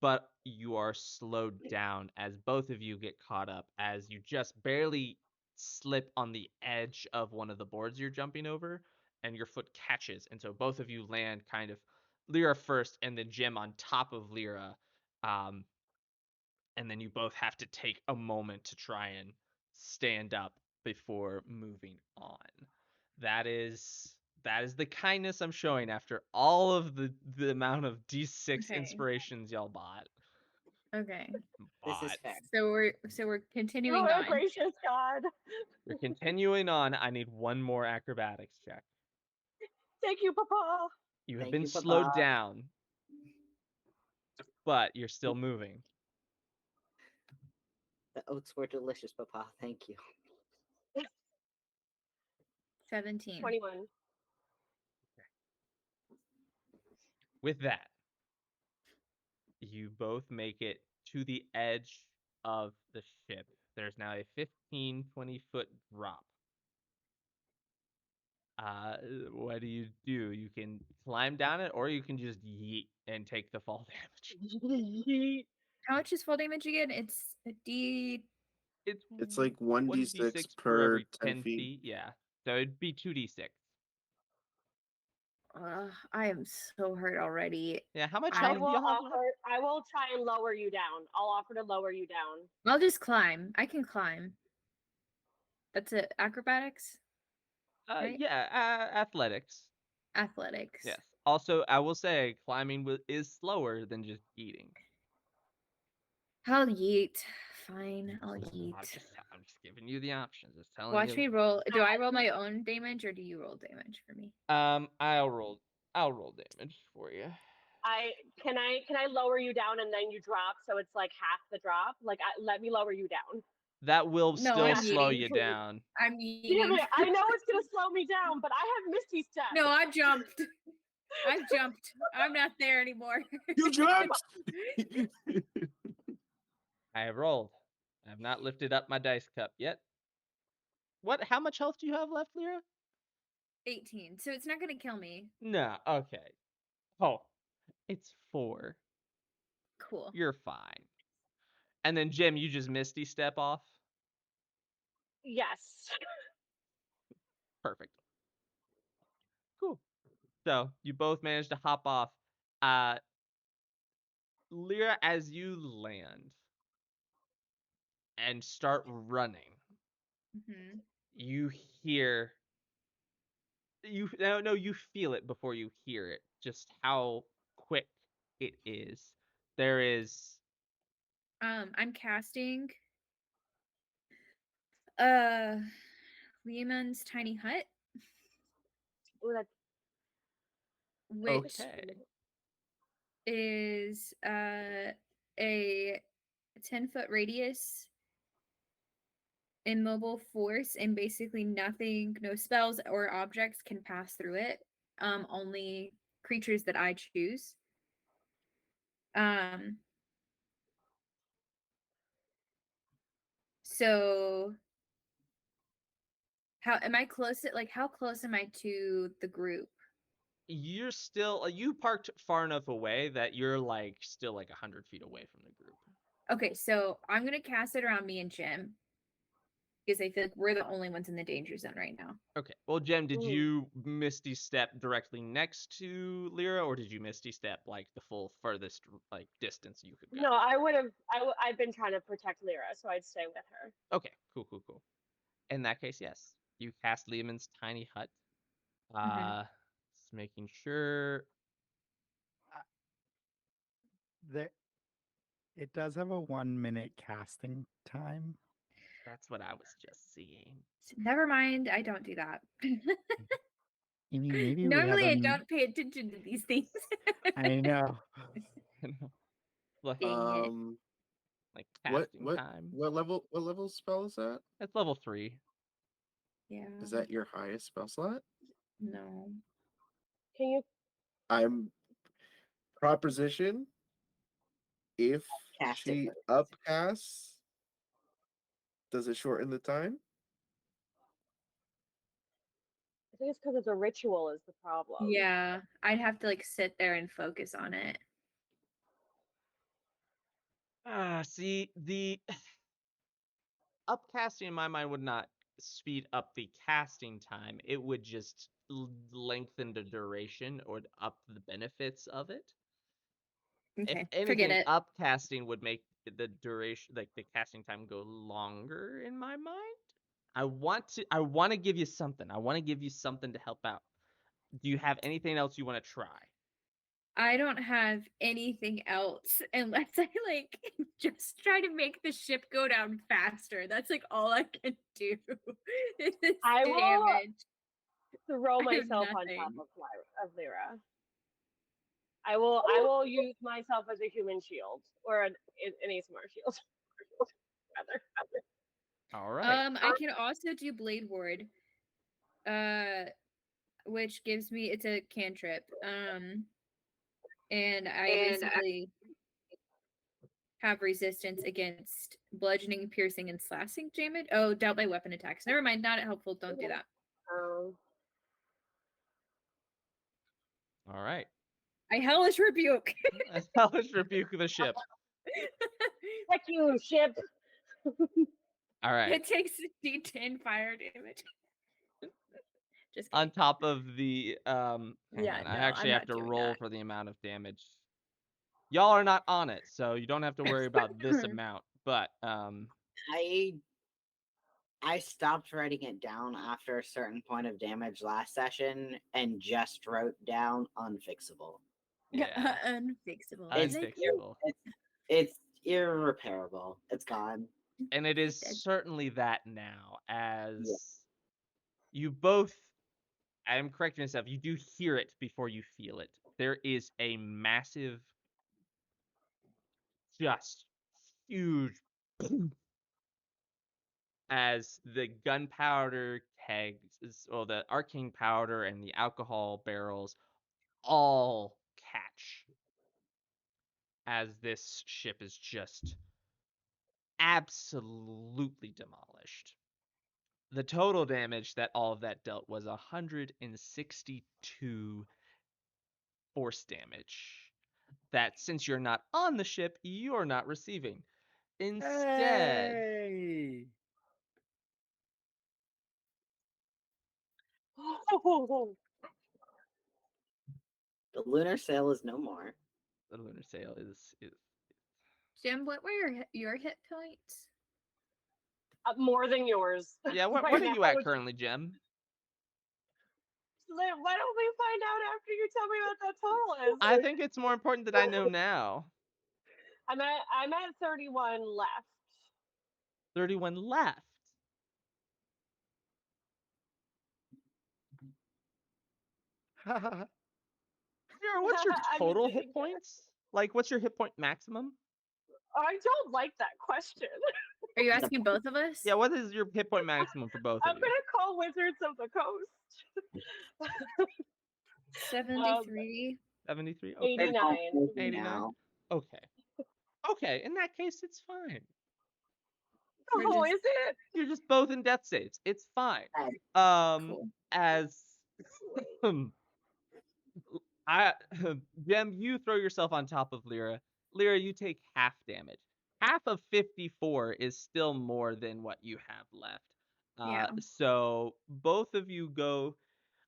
but you are slowed down as both of you get caught up as you just barely slip on the edge of one of the boards you're jumping over and your foot catches, and so both of you land kind of Lyra first and then Jim on top of Lyra, um, and then you both have to take a moment to try and stand up before moving on. That is the kindness I'm showing after all of the amount of D6 Okay. inspirations y'all bought. okay. This is But fair. So we're continuing Oh, on. gracious God. we're continuing on. I need one more acrobatics check. Thank you, Papa. You have Thank been you, slowed Papa. down, but you're still moving. The oats were delicious, Papa. Thank you. 17. 21. With that, you both make it to the edge of the ship. There's now a 15-20 foot drop. What do? You can climb down it, or you can just yeet and take the fall damage. How much is full damage again? It's a D. It's like 1d6 1d6 for per every 10 10 feet. feet. Yeah, so it'd be 2d6. I am so hurt already. Yeah, how much I health do will you have left? offer. I will try and lower you down. I'll offer to lower you down. I'll just climb. I can climb. That's it. Acrobatics? Right? Yeah, athletics. Athletics. Yes. Also, I will say climbing is slower than just eating. I'll yeet. Fine, I'll yeet. I'm just giving you the options. Just telling Watch you. me roll. Do I roll my own damage or do you roll damage for me? I'll roll damage for you. Can I lower you down and then you drop so it's like half the drop? Like let me lower you down. That will No, still I'm slow eating. you down. I'm Damn eating. it! I know it's gonna slow me down, but I have Misty Step. No, I jumped. I jumped. I'm not there anymore. You jumped. I have rolled. I have not lifted up my dice cup yet. What? How much health do you have left, Lyra? 18. So it's not gonna kill me. No. Okay. Oh, it's 4. Cool. You're fine. And then Jim, you just Misty step off. Yes. Perfect. Cool. So you both managed to hop off. Lyra, as you land and start running, Hmm. you hear you feel it before you hear it. Just how quick it is. There is I'm casting Lehman's tiny hut, Ooh, that's which okay. is a 10-foot radius immobile force, and basically nothing, no spells or objects can pass through it. Only creatures that I choose. So how am I close? Like, how close am I to the group? You're still you parked far enough away that you're like still like 100 feet away from the group. Okay, so I'm gonna cast it around me and Jim because I feel like we're the only ones in the danger zone right now. Okay. Well, Jem, did Ooh. you Misty step directly next to Lyra, or did you Misty step like the full furthest like distance you could go? No, I would have. I've been trying to protect Lyra, so I'd stay with her. Okay. Cool. Cool. Cool. In that case, yes, you cast Lehman's tiny hut. Mhm. Just making sure. There, it does have a 1-minute casting time. That's what I was just seeing. So never mind, I don't do that. I mean, maybe we have Normally, I a. don't pay attention to these things. I know. Like, Dang it. like What casting what time. what level spell is that? That's level 3. Yeah. Is that your highest spell slot? No. Can you? I'm proposition. If Cast it she first. upcasts, does it shorten the time? I think it's because it's a ritual is the problem. Yeah, I'd have to like sit there and focus on it. See, the upcasting in my mind would not speed up the casting time. It would just lengthen the duration or up the benefits of it. If Okay, forget anything, it. upcasting would make the duration, like the casting time, go longer in my mind. I want to give you something. I want to give you something to help out. Do you have anything else you want to try? I don't have anything else unless I like just try to make the ship go down faster. That's like all I can do. This I will damage. throw I have myself on top nothing. of Lyra. I will use myself as a human shield or an ASMR shield. Rather. All right. I can also do Blade Ward, which gives me it's a cantrip. And I basically have resistance against bludgeoning, piercing, and slashing damage. Oh, dealt by weapon attacks. Never mind, not helpful. Don't do that. All right. I hellish rebuke. Hellish rebuke the ship. Fuck you, ship. All right. It takes D10 fire damage. Just On kidding. top of the hang Yeah, on, no, I I'm actually have not to doing roll that. for the amount of damage. Y'all are not on it, so you don't have to worry about this amount. But I stopped writing it down after a certain point of damage last session and just wrote down unfixable. yeah, Unfixable. It's Like, unfixable. it's irreparable. It's gone. And it is dead. certainly that now, as you both, I am correcting myself, you do hear it before you feel it. There is a massive, just huge as the gunpowder kegs, well, the arcane powder and the alcohol barrels all catch as this ship is just absolutely demolished. The total damage that all of that dealt was 162 force damage. That since you're not on the ship, you're not receiving. Instead, Hey! The lunar sail is no more. the lunar sail is Jim, what were your hit points? More than yours. yeah. What right are now, you at which- currently, Jem? Why don't we find out after you tell me what that total is? I think it's more important that I know now. I'm at 31 left. 31 left. Vera, what's your I'm total sitting hit points? Like, what's your hit point maximum? I don't like that question. Are you asking both of us? Yeah, what is your hit point maximum for both I'm of you? gonna call Wizards of the Coast. 73. 73. Okay. 89. 89. Now. Okay. Okay. In that case, it's fine. We're Oh, just- is it? You're just both in death saves. It's fine. Right. Cool. As I Jem, you throw yourself on top of Lyra. Lyra, you take half damage. Half of 54 is still more than what you have left. Yeah. So both of you go.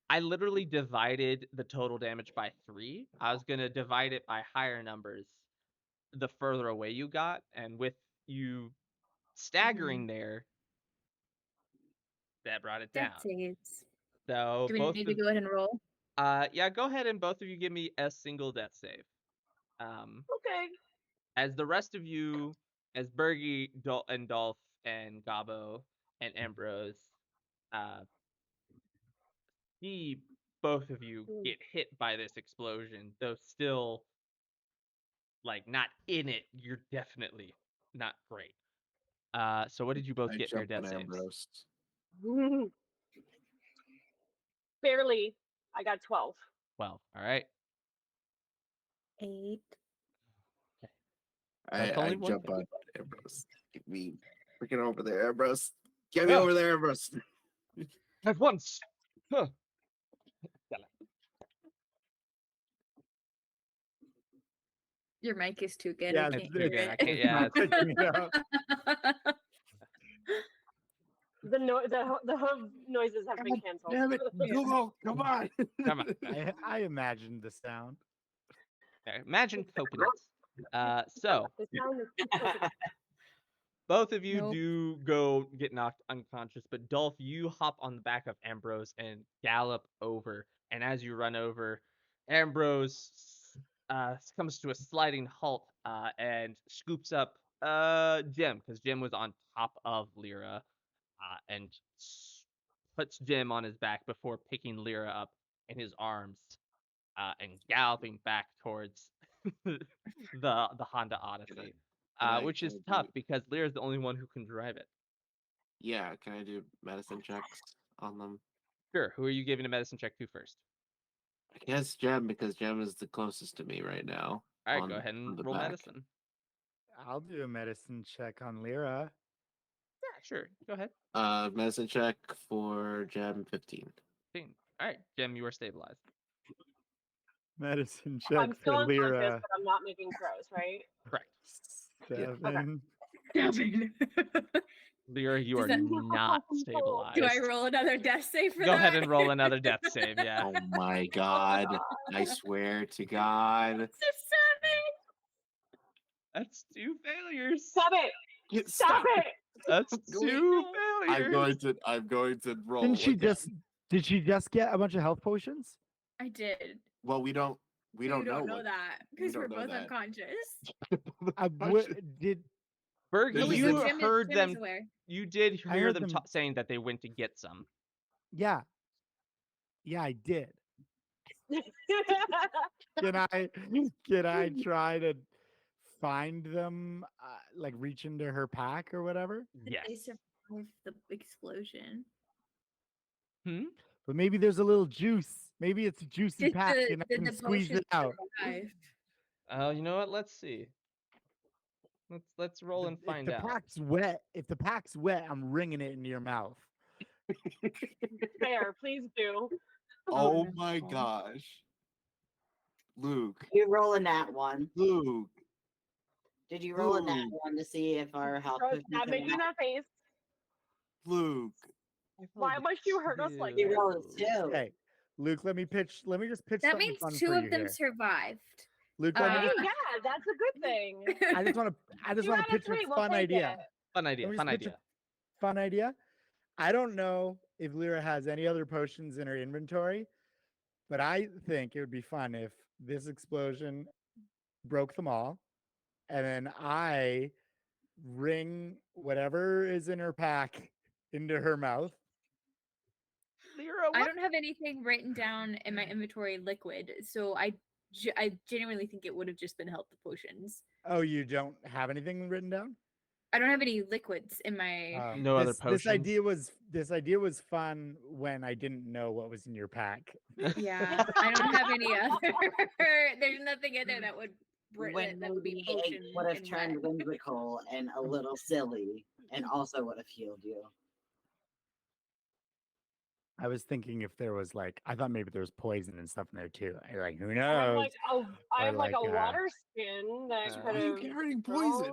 I literally divided the total damage by 3. I was gonna divide it by higher numbers the further away you got, and with you staggering there, that brought it Death down. saves. So Do we both need of to go ahead and roll? yeah, go ahead and both of you give me a single death save. Okay. As the rest of you, as Bergie, and Dolph and Gabo and Ambrose, uh, see both of you get hit by this explosion, though still like not in it. You're definitely not great. So what did you both I get in your jump on death saves? Ambrose. Barely. I got 12. 12. All right. 8. That's I only one jump thing. on Ambrose. Get me freaking over there, Ambrose. Get me Oh. over there, Ambrose. At once. Huh. Your mic is too good. Yeah, I can't It's too hear good. I it. can't. Yeah. not picking it up. The hoof noises have been canceled. Damn it, Google, come on. Come on. I imagined the sound. Okay, imagine coconuts. So The sound is too close. both of you Nope. do go get knocked unconscious, but Dolph, you hop on the back of Ambrose and gallop over. And as you run over, Ambrose comes to a sliding halt and scoops up Jim, because Jim was on top of Lyra, and puts Jim on his back before picking Lyra up in his arms and galloping back towards the Honda Odyssey, which is tough because Lyra's the only one who can drive it. Yeah, can I do medicine checks on them? Sure. Who are you giving a medicine check to first? I guess Gem, because Gem is the closest to me right now. All right, on- go ahead on and the roll back. medicine. I'll do a medicine check on Lyra. Yeah, sure. Go ahead. Medicine check for Gem 15. 15. All right, Jim, you are stabilized. Medicine I'm check still for unconscious, Lyra. but I'm not making throws, right? Correct. 7. Lyra, you Does are that- not stabilized. Do I roll another death save for Go that? ahead and roll another death save. Yeah. Oh my god. I swear to God. It's a 7. That's 2 failures. Stop it! Stop it! That's Going- 2 I'm failures. going to roll. Didn't she again. did she just get a bunch of health potions? I did. Well, we don't You don't know what- that we because don't we're know both that. unconscious. Did Berg, This is you a- heard Jim them. is aware. You did I hear heard them them- saying that they went to get some. yeah. Yeah, I did. Can I try to find them like reach into her pack or whatever? Did Yes. they survive the explosion. But maybe there's a little juice. Maybe it's a juicy Did pack the and I did can the squeeze potion it out. survive? Oh, you know what? Let's see. Let's roll and If find the out. pack's wet, I'm wringing it into your mouth. Fair, please do. Oh no. my gosh. Luke. You roll a nat one. Luke. Did you roll a nat Luke. one to see if our health Bro, potion stop making that face. Luke. Why must you hurt us like You this? rolled a 2. Okay. Luke, let me just pitch That something means fun 2 for you of them here. survived. Luke, Hey, let me just, yeah, that's a good thing. I just want to 2 want out to of pitch a 3, we'll fun take idea. it. Fun idea. Let me Fun just pitch a idea. fun idea. I don't know if Lyra has any other potions in her inventory, but I think it would be fun if this explosion broke them all, and then I ring whatever is in her pack into her mouth. Lyra, I what? don't have anything written down in my inventory liquid, so I genuinely think it would have just been health potions. Oh, you don't have anything written down? I don't have any liquids in my. No other This idea potions? was fun when I didn't know what was in your pack. Yeah, I don't have any other. There's nothing in there that would When that would be maybe potion it would have and turned wet. whimsical and a little silly, and also would have healed you. I was thinking if there was I thought maybe there was poison and stuff in there too. Like who I have knows? like a, I Or have like a like, water skin that So Why could are you have. carrying poison?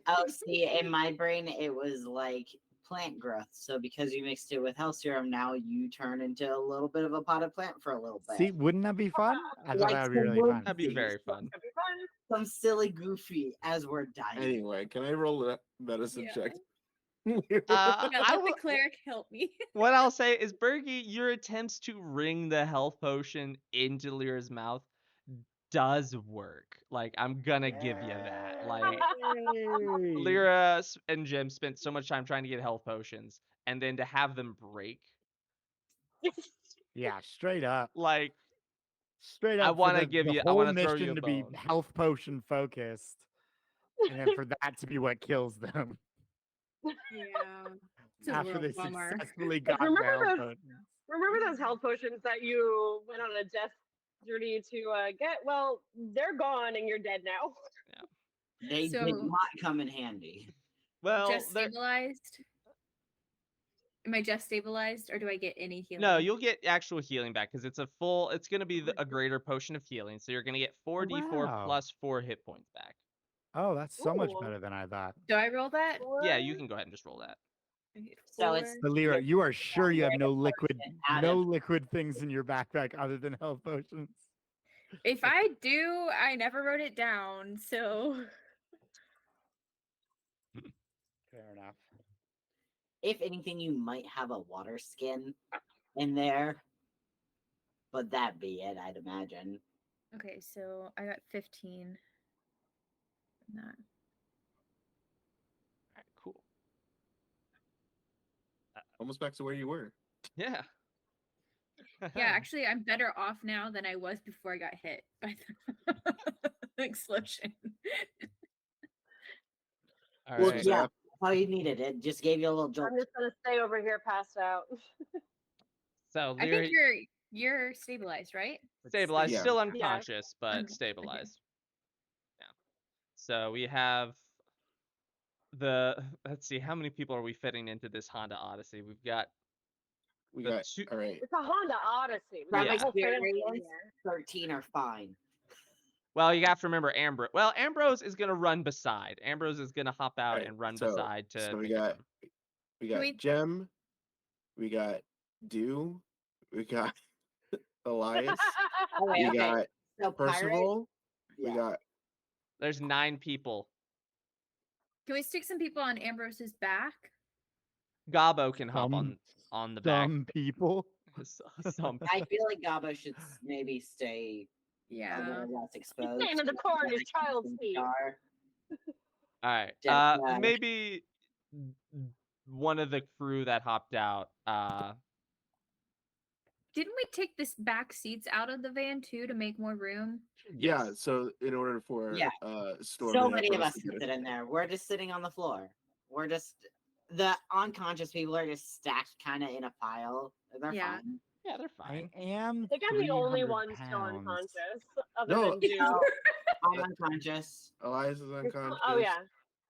Oh, see, in my brain, it was like plant growth. So because you mixed it with health serum, now you turn into a little bit of a potted plant for a little bit. See, wouldn't that be fun? I thought Like that would be some really fun. That'd be things. very fun. Could be fun. Some silly goofy as we're dying. Anyway, can I roll a medicine Yeah. check? Yeah, I let the will. cleric help me. What I'll say is, Bergie, your attempts to wring the health potion into Lyra's mouth does work. Like, I'm gonna give you that. Like, Yay! Lyra and Jim spent so much time trying to get health potions, and then to have them break, Yeah, straight up. like, Straight I up for want to the, give the you, I whole want to throw you mission a to be bone. health potion focused. And then for that to be what kills them Yeah. It's a after real they bummer. successfully got the Remember health those- potions. Remember those health potions that you went on a death journey to get? Well, they're gone and you're dead now. They So- did not come in handy. Well, Just stabilized? Am I just stabilized, or do I get any healing? no, you'll get actual healing back because it's a full. It's gonna be a greater potion of healing, so you're gonna get 4d4 Wow. plus 4 hit points back. Oh, that's so much Ooh. better than I thought. Do I roll that? Yeah, you can go ahead and just roll that. I get So it's- 4. But Lyra, you are sure you have no Potion liquid, out no of- liquid things in your backpack other than health potions? If I do, I never wrote it down, so Fair enough. If anything, you might have a water skin in there. But that'd be it, I'd imagine. okay. So I got 15. from that. Alright, cool. Almost back to where you were. Yeah. Yeah, actually, I'm better off now than I was before I got hit by the explosion. All Well, right. yeah, that's all you needed. It just gave you a little jolt. I'm just gonna stay over here, passed out. So I Lyra think you're stabilized, right? stabilized, Yeah. still Yeah. unconscious, but Okay, okay. stabilized. Yeah. So we have the. Let's see, how many people are we fitting into this Honda Odyssey? We've got We the got two. all right. It's a Honda Odyssey. We From got Yeah. the whole family in experience, here. 13 are fine. Well, you have to remember Ambrose. Well, Ambrose is gonna run beside. Ambrose is gonna hop out Alright, and run so- beside to. so we pick up got- him. We got we- Gem. We got Dew. We got Elias. Okay, We okay. got So pirate, Percival. yeah. We got There's 9 people. Can we stick some people on Ambrose's back? Gabo can hop Some- on the back. Some people. Some. I feel like Gabo should maybe stay a Yeah. little less exposed. staying in the to car in his like child's the seat. jar. All right. Just, Maybe one of the crew that hopped out. Didn't we take this back seats out of the van too to make more room? yeah. Yes. So in order for Yeah. Storm So and many of Ambrose us to can get sit in there. We're just sitting on the floor. We're just the unconscious people are just stacked kind of in a pile. They're Yeah. fine. Yeah, they're I fine. am I think I'm the only 300 one still pounds. unconscious, other No. than Dude. No, I'm unconscious. Elias is Oh unconscious. yeah.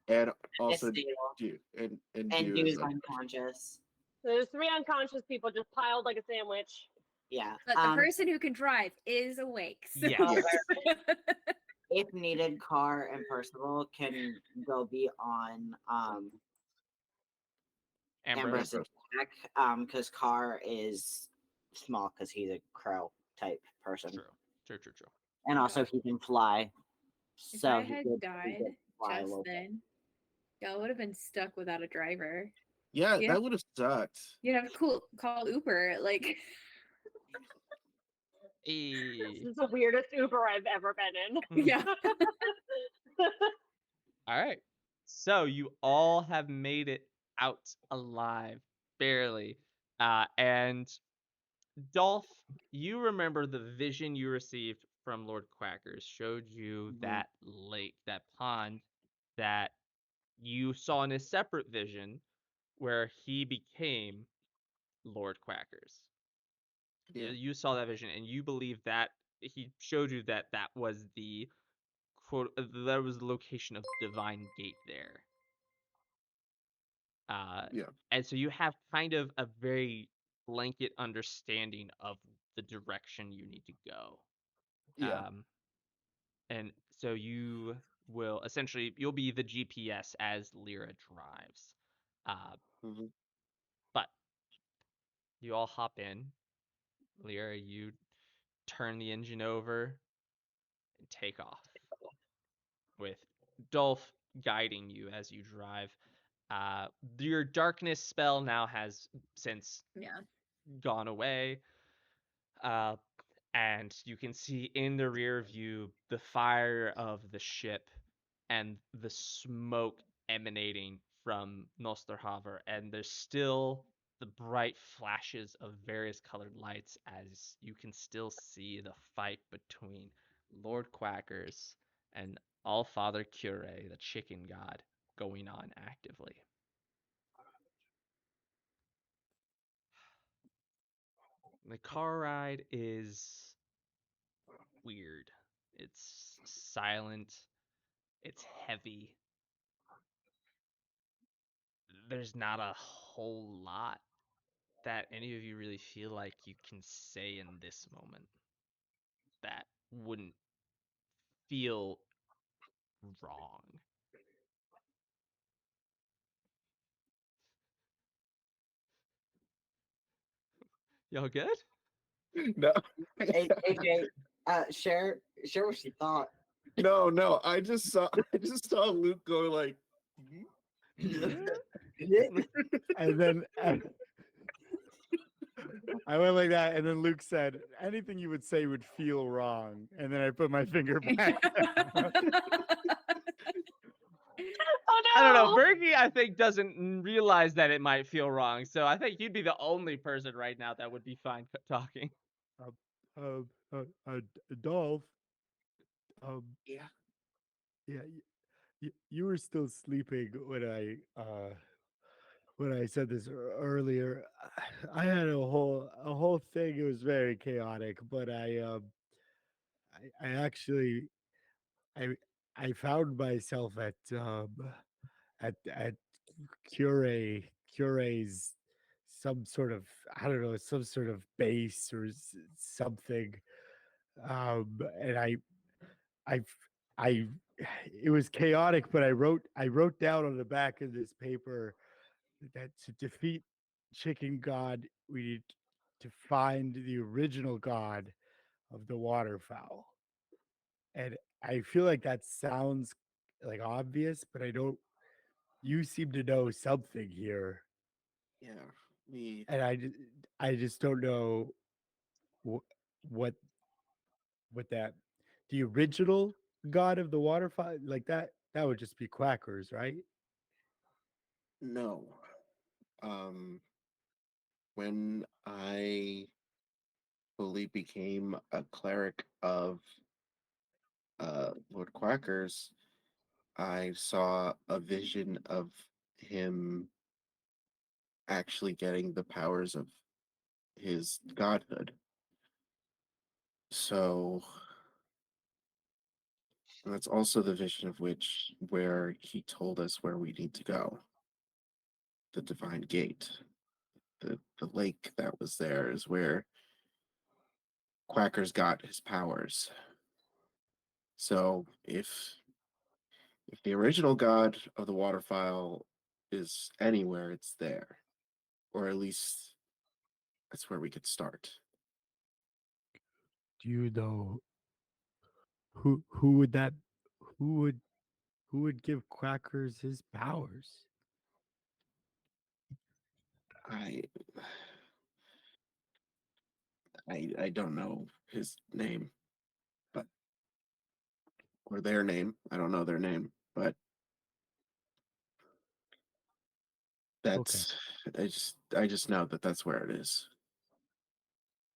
And It's also stable. Dew. And And Dew Dew's is unconscious. unconscious. There's 3 unconscious people just piled like a sandwich. Yeah. But the person who can drive is awake. So. Yes. Yes. If needed, Carr and Percival can go be on Ambrose. Ambrose's back because Carr is small because he's a crow type person. True. And also he can fly. If So I he had could died fly a just little bit. then, y'all would have been stuck without a driver. Yeah, Yeah. that would have sucked. You'd have to call Uber. Like, Eh. This is the weirdest Uber I've ever been in. yeah. All right. So you all have made it out alive, barely. And Dolph, you remember the vision you received from Lord Quackers showed you that lake, that pond that you saw in a separate vision where he became Lord Quackers. Yeah. You saw that vision and you believe that he showed you that that was the quote that was the location of divine gate there. Yeah. And so you have kind of a very blanket understanding of the direction you need to go. Yeah. And so you will essentially you'll be the GPS as Lyra drives. Uh, hmm but you all hop in. Lyra, you turn the engine over and take off with Dolph guiding you as you drive. Uh, your darkness spell now has since Yeah. gone away. Uh, and you can see in the rear view the fire of the ship and the smoke emanating from Nosterhaver, and there's still the bright flashes of various colored lights as you can still see the fight between Lord Quackers and Allfather Cure, the chicken god, going on actively. The car ride is weird. It's silent. It's heavy. There's not a whole lot that any of you really feel like you can say in this moment that wouldn't feel wrong. Y'all good? No. Hey, AJ, share what you thought. No. I just saw Luke go like And then I went like that, and then Luke said, "Anything you would say would feel wrong." And then I put my finger back. Oh I don't know. no! Bergie, I think, doesn't realize that it might feel wrong. So I think you'd be the only person right now that would be fine talking. Dolph, yeah. yeah, you were still sleeping when I said this earlier. I had a whole thing. It was very chaotic, but I actually I I found myself at Cure's some sort of, I don't know, some sort of base or something. And I I it was chaotic, but I wrote down on the back of this paper that to defeat Chicken God, we need to find the original god of the waterfowl. And I feel like that sounds like obvious, but I don't. You seem to know something here, Yeah. Me. and I just don't know wh- what what that the original god of the waterfowl, like that. That would just be quackers, right? No. When I fully became a cleric of Lord Quackers, I saw a vision of him actually getting the powers of his godhood. So that's also the vision of which where he told us where we need to go. The divine gate. The lake that was there is where Quacker's got his powers. So if the original god of the waterfowl is anywhere, it's there. Or at least that's where we could start. Do you know who would that who would who would give Quackers his powers? I I don't know his name, but or their name. I don't know their name, but Okay. that's I just know that that's where it is.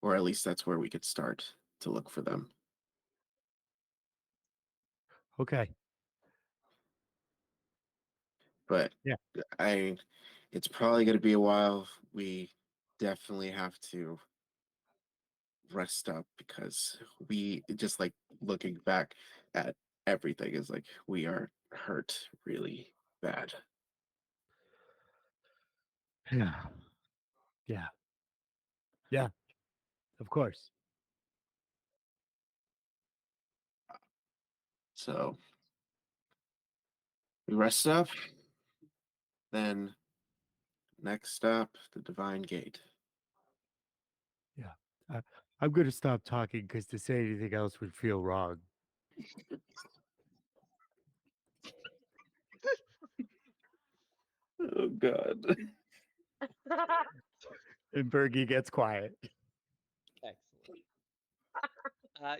Or at least that's where we could start to look for them. Okay. But Yeah. I it's probably going to be a while. We definitely have to rest up because we just like looking back at everything is like we are hurt really bad. Yeah. Yeah. Yeah. Of course. So we rest up, then next stop, the Divine Gate. Yeah. I, I'm going to stop talking because to say anything else would feel wrong. Oh God. And Bergie gets quiet. Excellent.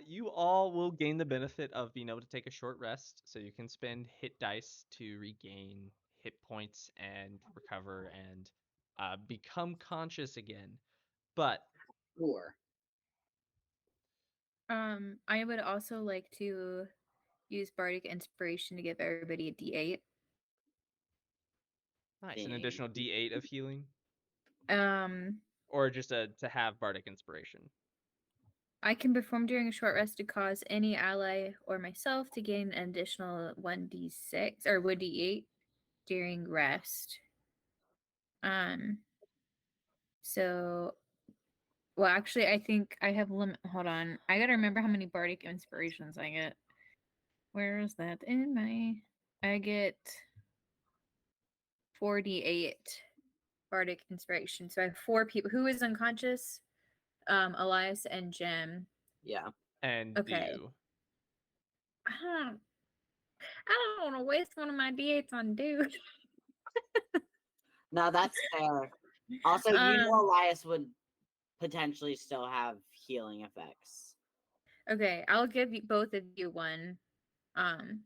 You all will gain the benefit of being able to take a short rest, so you can spend hit dice to regain hit points and recover and become conscious again. But Or I would also like to use bardic inspiration to give everybody a D8. nice, an Dang. additional D8 of healing, Um, or just to have bardic inspiration. I can perform during a short rest to cause any ally or myself to gain an additional 1d6 or 1d8 during rest. So well, actually, I think I have limit. Hold on, I gotta remember how many bardic inspirations I get. Where is that in my? I get 48 bardic inspiration. So I have 4 people. Who is unconscious? Elias and Jim. yeah. And Okay. do I don't. I don't want to waste one of my d8s on dude. No, that's fair. Also, Elias would potentially still have healing effects. Okay, I'll give you both of you one. Um,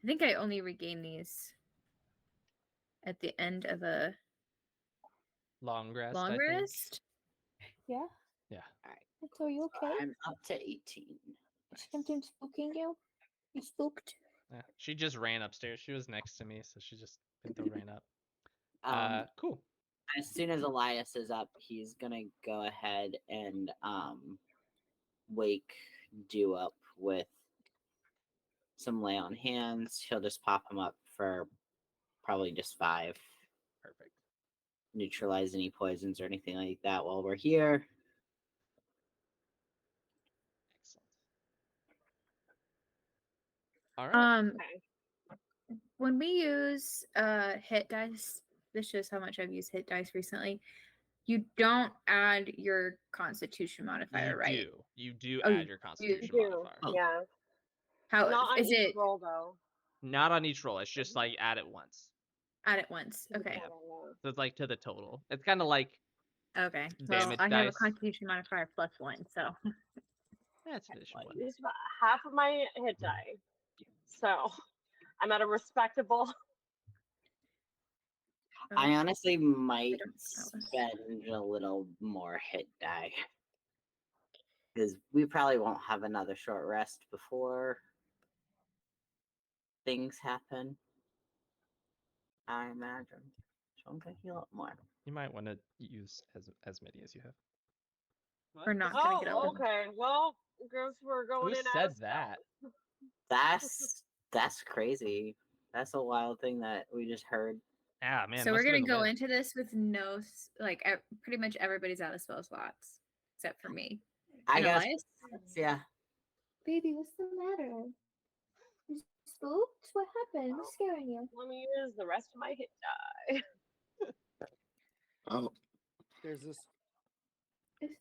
I think I only regain these at the end of a long rest, long I think. rest. Yeah. Yeah. All right. So you okay? I'm up to 18. Is something spooking you? You spooked? Yeah. She just ran upstairs. She was next to me, so she just Pinto ran up. Cool. As soon as Elias is up, he's gonna go ahead and wake Dew up with some lay on hands. He'll just pop him up for probably just 5. Perfect. Neutralize any poisons or anything like that while we're here. Excellent. All right. When we use hit dice, this shows how much I've used hit dice recently. You don't add your constitution modifier, You right? do. You do Oh, add your You constitution do, modifier. yeah. How Not on is each it? roll though. Not on each roll. It's just like add it once. Add it once. Okay. Yeah. So it's like to the total. It's kind of like Okay. Well, damage I have a dice. constitution modifier +1, so That's addition one. Use about half of my hit die. So I'm at a respectable. I honestly might don't know. spend a little more hit die. Because we probably won't have another short rest before things happen. I imagine. So I'm thinking a lot more. You might want to use as many as you have. We're not gonna get Oh, open. okay. Well, guess we're going Who in said out of spell. that? That's crazy. That's a wild thing that we just heard. Ah, man. So we're must have gonna been the go wind. into this with no like pretty much everybody's out of spell slots except for me. I And guess. Elias? Yeah. Baby, what's the matter? You spooked? What happened? What's scaring you? Let me use the rest of my hit die. Oh, There's this It's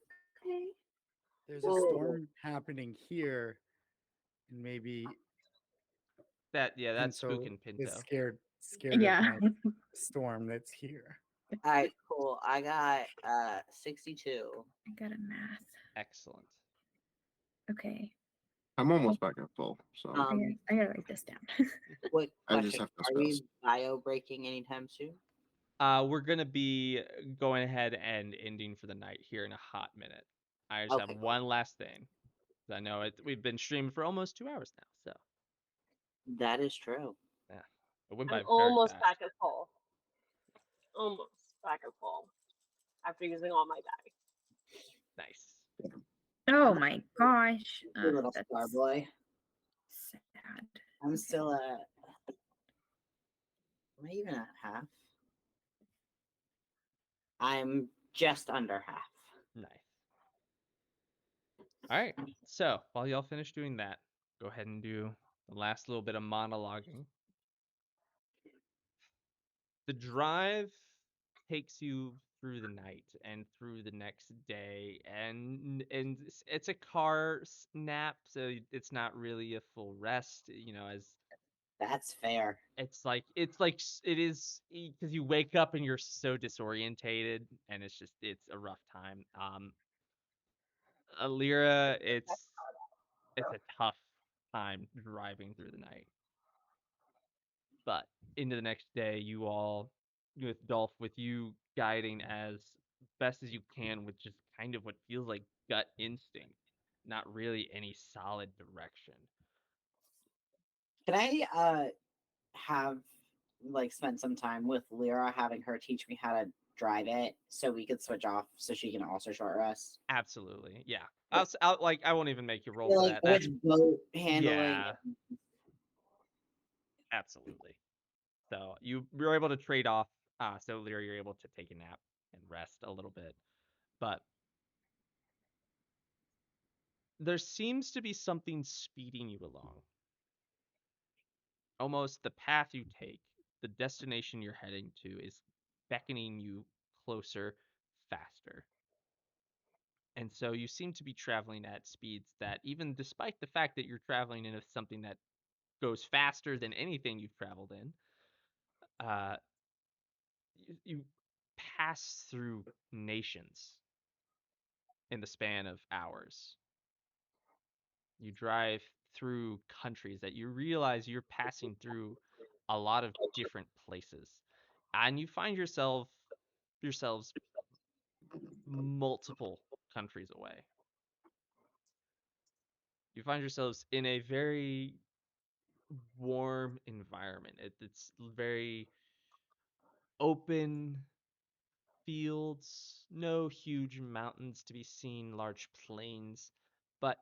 okay. there's a Whoa. storm happening here, and maybe That's Pinto spooking is Pinto. scared Yeah. of my storm that's here. All right, cool. I got 62. I got a math. Excellent. Okay. I'm almost back at full, so I gotta write this down. Quick I just question: have to are we spells. bio breaking anytime soon? We're gonna be going ahead and ending for the night here in a hot minute. I just have Okay. one last thing. I know we've been streaming for almost 2 hours now, so That is true. yeah, it went I'm by very almost fast. back at full. Almost back at full. After using all my die. Nice. Oh my gosh. Good little That's star boy. sad. I'm still at. Am I even at half? I'm just under half. Nice. All right. So while y'all finish doing that, go ahead and do the last little bit of monologuing. The drive takes you through the night and through the next day, and it's a car nap, so it's not really a full rest. As That's fair. it is because you wake up and you're so disorientated, and it's a rough time. Alira, it's a tough time driving through the night. But into the next day, you all, with Dolph, with you guiding as best as you can with just kind of what feels like gut instinct, not really any solid direction. Can I have spend some time with Lyra, having her teach me how to drive it, so we could switch off, so she can also short rest. Absolutely, yeah. I won't even make you roll for Like that. with That's boat handling. yeah, absolutely. So you're able to trade off. So Lyra, you're able to take a nap and rest a little bit, but there seems to be something speeding you along. Almost the path you take, the destination you're heading to is beckoning you closer, faster. And so you seem to be traveling at speeds that, even despite the fact that you're traveling in something that goes faster than anything you've traveled in, uh, you pass through nations in the span of hours. You drive through countries that you realize you're passing through a lot of different places. And you find yourselves multiple countries away. You find yourselves in a very warm environment. It's very open fields, no huge mountains to be seen, large plains, but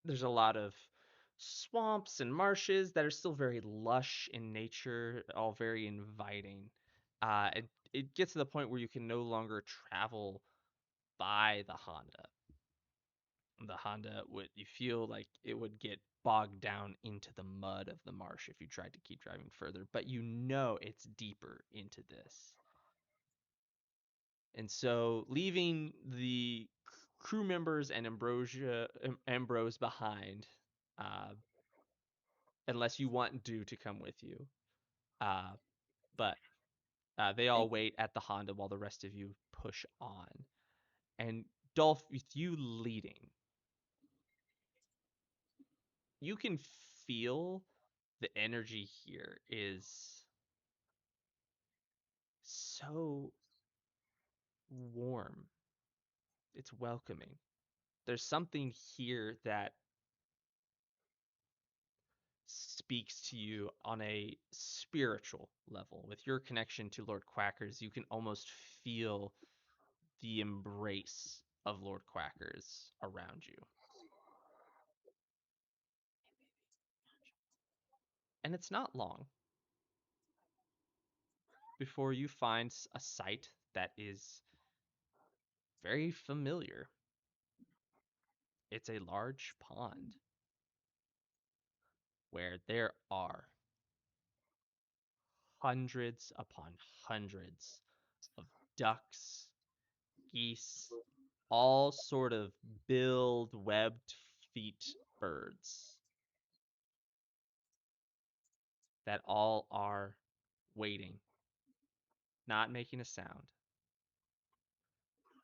there's a lot of swamps and marshes that are still very lush in nature, all very inviting. It gets to the point where you can no longer travel by the Honda. The Honda would you feel like it would get bogged down into the mud of the marsh if you tried to keep driving further, but you know it's deeper into this. And so leaving the crew members and Ambrose behind, uh, unless you want Do to come with you. Uh, but they all wait at the Honda while the rest of you push on. And Dolph, with you leading, you can feel the energy here is so warm. It's welcoming. There's something here that speaks to you on a spiritual level. With your connection to Lord Quackers, you can almost feel the embrace of Lord Quackers around you. And it's not long before you find a sight that is very familiar. It's a large pond where there are hundreds upon hundreds of ducks, geese, all sort of billed, webbed feet birds that all are waiting, not making a sound.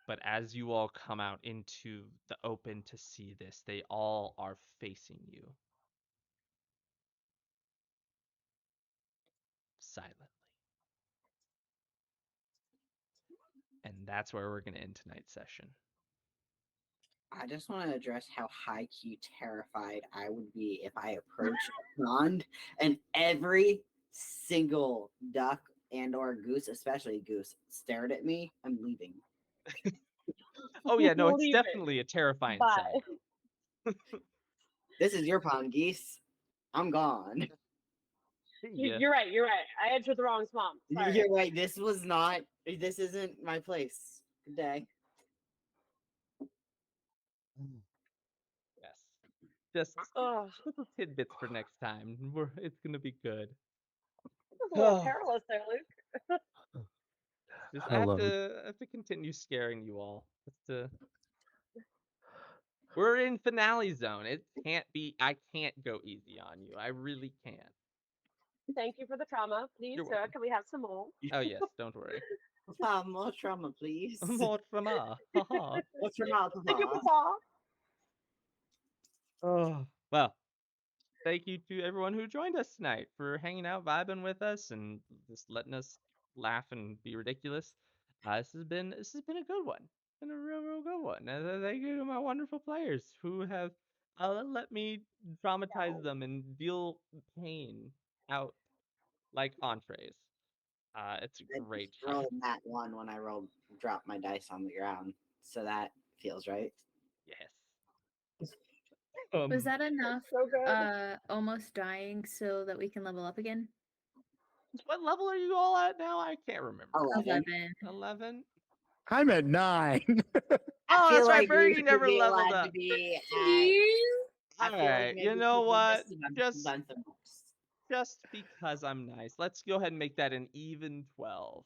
But as you all come out into the open to see this, they all are facing you silently. And that's where we're going to end tonight's session. I just want to address how high key terrified I would be if I approached a pond and every single duck and or goose, especially goose, stared at me. I'm leaving. Oh yeah, no, it's Leave it. definitely a terrifying Bye. sight. This is your pond, geese. I'm gone. Yeah. You're right. You're right. I entered the wrong swamp. Sorry. You're right. This isn't my place. Good day. Yes. Just Oh, little tidbits for next time. It's gonna be good. that's a little perilous there, Luke. Just I love it. I have to continue scaring you all. We're in finale zone. I can't go easy on you. I really can't. Thank you for the trauma. Please, You're sir, welcome. can we have some more? Oh yes, don't worry. More trauma, please. More trauma. Haha. What's trauma, Thank you, Papa? Papa. Oh, well, thank you to everyone who joined us tonight for hanging out, vibing with us, and just letting us laugh and be ridiculous. This has been a good one. It's been a real good one. And thank you to my wonderful players who have let me traumatize them and deal pain out like entrees. It's a I great just time. rolled that one when I dropped my dice on the ground, so that feels right. Yes. Was that enough? So good. Almost dying so that we can level up again. What level are you all at now? I can't remember. 11. 11? I'm at 9. I Oh, feel that's right. like we Fergie should never be leveled allowed to up. be at. You? I All feel like right. maybe You know we what? missed a Just bunch of months. just because I'm nice, let's go ahead and make that an even 12.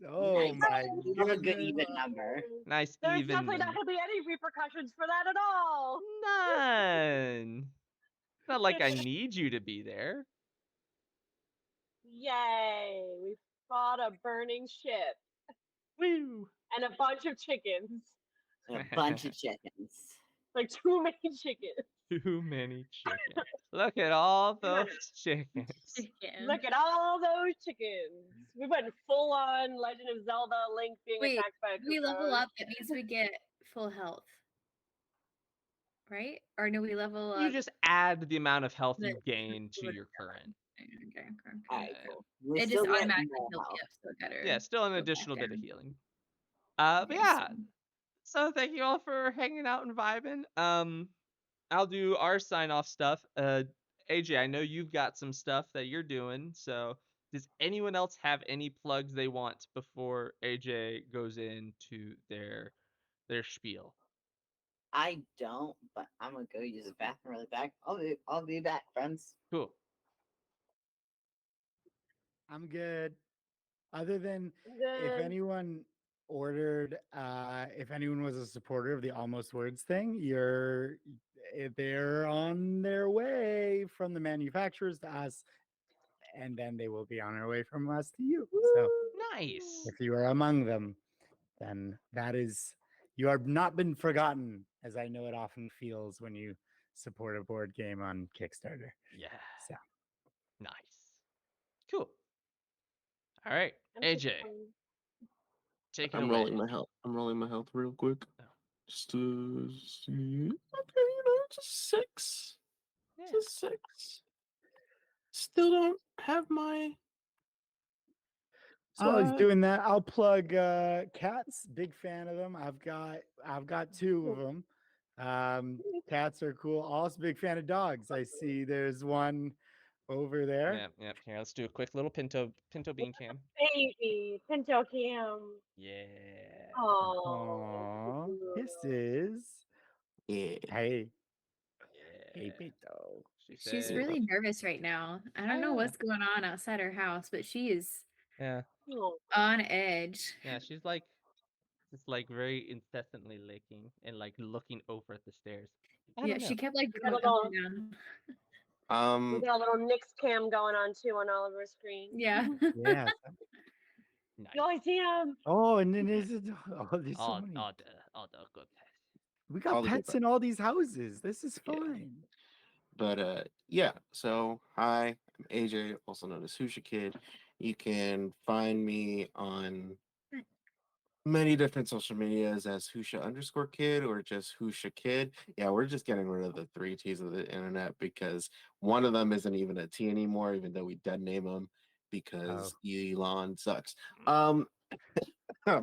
Oh Nice. my You have a good goodness. even number. Nice There's even definitely not number. going to be any repercussions for that at all. None. Not like I need you to be there. Yay! We fought a burning ship Woo. and a bunch of chickens. And a bunch of chickens. Like too many chickens. Too many chickens. Look at all those chickens. Chicken. Look at all those chickens. We went full on Legend of Zelda, Link being Wait, attacked by a we level Koopa. up, it means we get full health. Right? Or no, we level up. You just add the amount of health the- you gain to your current. Okay. Alright, Yeah. cool. We It still just get automatically more heals health. me up, so it better. Yeah, still an go back additional bit of down. healing. But Okay, yeah. So thank you all for hanging out and vibing. I'll do our sign off stuff. AJ, I know you've got some stuff that you're doing. So does anyone else have any plugs they want before AJ goes into their spiel? I don't, but I'm gonna go use the bathroom really back. I'll be back, friends. Cool. I'm good. Other than if Good. anyone ordered, if anyone was a supporter of the Almost Words thing, they're on their way from the manufacturers to us, and then they will be on their way from us to you. So Nice. if you are among them, then you have not been forgotten, as I know it often feels when you support a board game on Kickstarter. Yeah. So Nice. Cool. All right, I'm AJ, super fun. take it I'm away. rolling my health. I'm rolling my health real quick. Oh. Just to see. Okay, just 6. Yeah. Just 6. Still don't have my So while he's uh doing that, I'll plug cats. Big fan of them. I've got two of them. Cats are cool. Also big fan of dogs. I see there's one over there. Yep, yep. Here, let's do a quick little pinto bean cam. Baby, Pinto Cam. Yeah. Oh. Aww, kisses. yeah. Hey, hey, Yeah. Pito. She She's said, really nervous right now. I don't know ah, what's going on outside her house, but she is yeah, Oh. on edge. yeah. She's like, just like very incessantly licking and like looking over at the stairs. I Yeah, don't know. she kept like We got going a up little, and down. we Um got a little Nix Cam going on too on Oliver's screen. Yeah. Yeah. Nice. You always see him. Oh, and then there's there's so All, many. all the good pets. We got all the good pets in all these houses. This is Yeah. fine. But yeah, so hi, I'm AJ, also known as Husha Kid. You can find me on many different social medias as Husha_kid or just Husha Kid. Yeah, we're just getting rid of the three T's of the internet because one of them isn't even a T anymore, even though we dead name them Oh. because Elon sucks. Um, My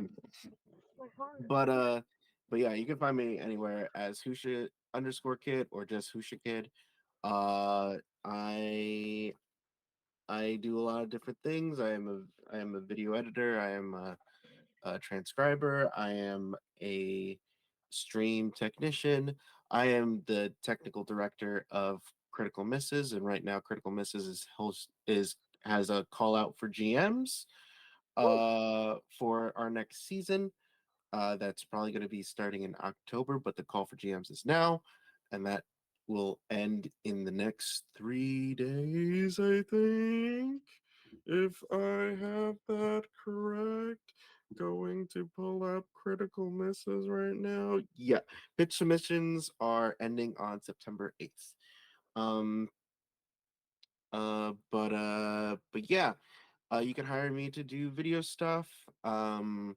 heart. but yeah, you can find me anywhere as Husha_kid or just Husha Kid. Uh, I I do a lot of different things. I am a video editor. I am a transcriber. I am a stream technician. I am the technical director of Critical Misses, and right now Critical Misses is has a call out for GMs for our next season. That's probably going to be starting in October, but the call for GMs is now, and that will end in the next 3 days, I think. If I have that correct. Going to pull up critical misses right now. Yeah, pitch submissions are ending on September 8th. Um, but yeah, you can hire me to do video stuff. Go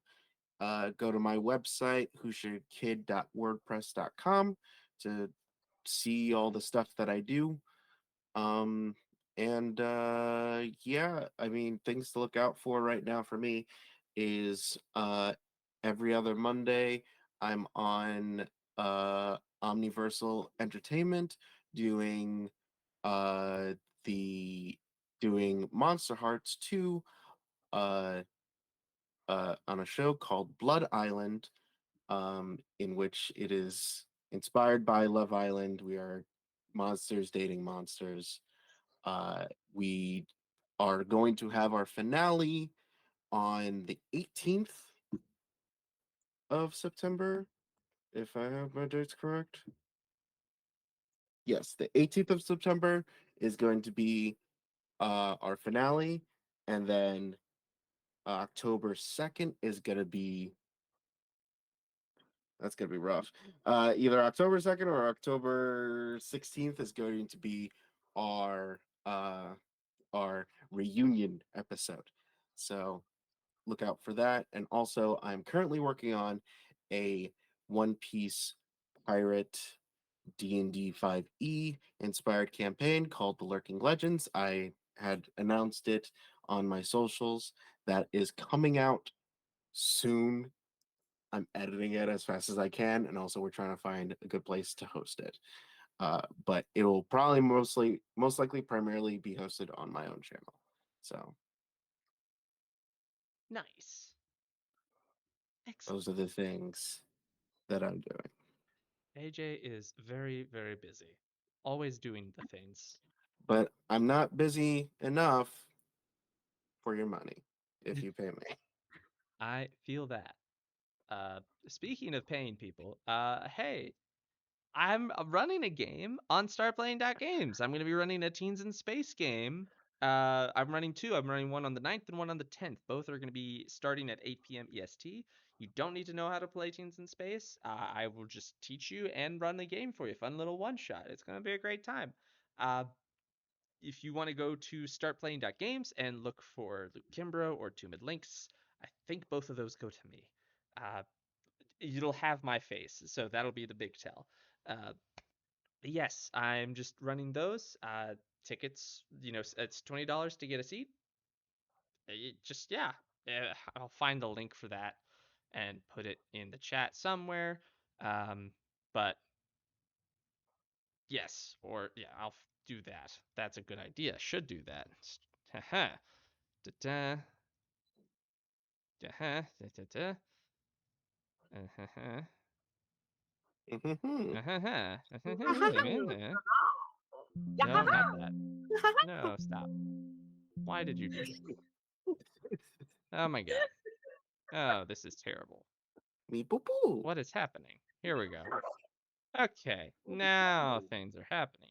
to my website, whoshouldkid.wordpress.com to see all the stuff that I do. Um, and yeah, I mean, things to look out for right now for me is every other Monday I'm on Omniversal Entertainment doing uh the doing Monster Hearts 2 uh on a show called Blood Island, in which it is inspired by Love Island. We are monsters dating monsters. Uh, we are going to have our finale on the 18th of September, if I have my dates correct. Yes, the 18th of September is going to be our finale, and then October 2nd is going to be that's gonna be rough. Either October 2nd or October 16th is going to be our uh our reunion episode. So look out for that. And also I'm currently working on a One Piece pirate D&D 5e inspired campaign called The Lurking Legends. I had announced it on my socials. That is coming out soon. I'm editing it as fast as I can, and also we're trying to find a good place to host it. But it will probably most likely, primarily be hosted on my own channel. So Nice. Excellent. those are the things that I'm doing. AJ is very, very busy. Always doing the things. But I'm not busy enough for your money if you pay me. I feel that. Uh, Speaking of paying people, hey, I'm running a game on startplaying.games. I'm going to be running a Teens in Space game. I'm running two. I'm running one on the 9th and one on the 10th. Both are going to be starting at 8 p.m. EST. You don't need to know how to play Teens in Space. I will just teach you and run the game for you. Fun little one shot. It's going to be a great time. Uh, if you want to go to startplaying.games and look for Luke Kimbrough or Two Mid Links, I think both of those go to me. Uh, it'll have my face, so that'll be the big tell. Yes, I'm just running those. tickets. It's $20 to get a seat. Just yeah, I'll find the link for that and put it in the chat somewhere. But yes, or yeah, I'll do that. That's a good idea. Should do that. Haha. Da-da. Da-ha. Da-da-da. Uh-huh. Mhm. Uh-huh. No, not that. No, stop. Why did you do this? Oh my god. Oh, this is terrible. Me poo poo. What is happening? Here we go. Okay, now things are happening.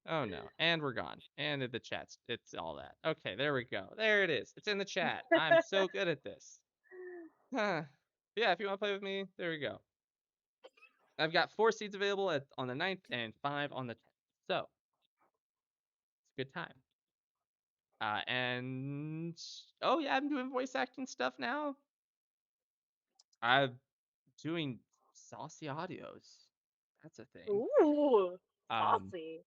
Oh no, and we're gone. And in the chats, it's all that. Okay, there we go. There it is. It's in the chat. I'm so good at this. Huh. Yeah, if you want to play with me, there we go. I've got 4 seats available on the 9th and 5 on the 10th. So, it's a good time. And oh yeah, I'm doing voice acting stuff now. I'm doing saucy audios. That's a thing. Ooh, Um, saucy.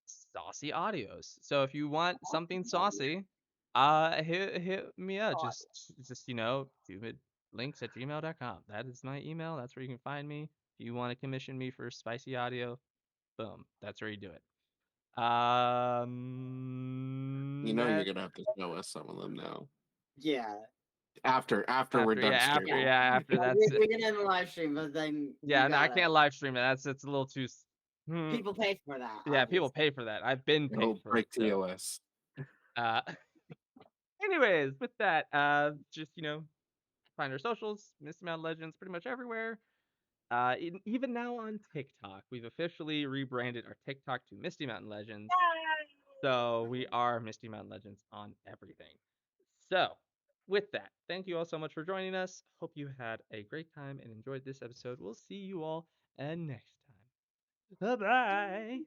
saucy audios. So if you want something saucy, hit me up. Just stupidlinks@gmail.com. That is my email. That's where you can find me. If you want to commission me for spicy audio, boom, that's where you do it. You know you're That gonna have to show us some of them now. Yeah. After we're done streaming. after Yeah, that's we're gonna end the live stream, but then yeah, you no, I gotta, can't live stream it. It's a little too. people pay for that. Yeah, people Obviously. pay for that. I've been paid It'll for it. break So. TOS. Anyways, with that, just find our socials, Misty Mountain Legends, pretty much everywhere. Even now on TikTok, we've officially rebranded our TikTok to Misty Mountain Legends. So we are Misty Mountain Legends on everything. So with that, thank you all so much for joining us. Hope you had a great time and enjoyed this episode. We'll see you all next time. Bye bye.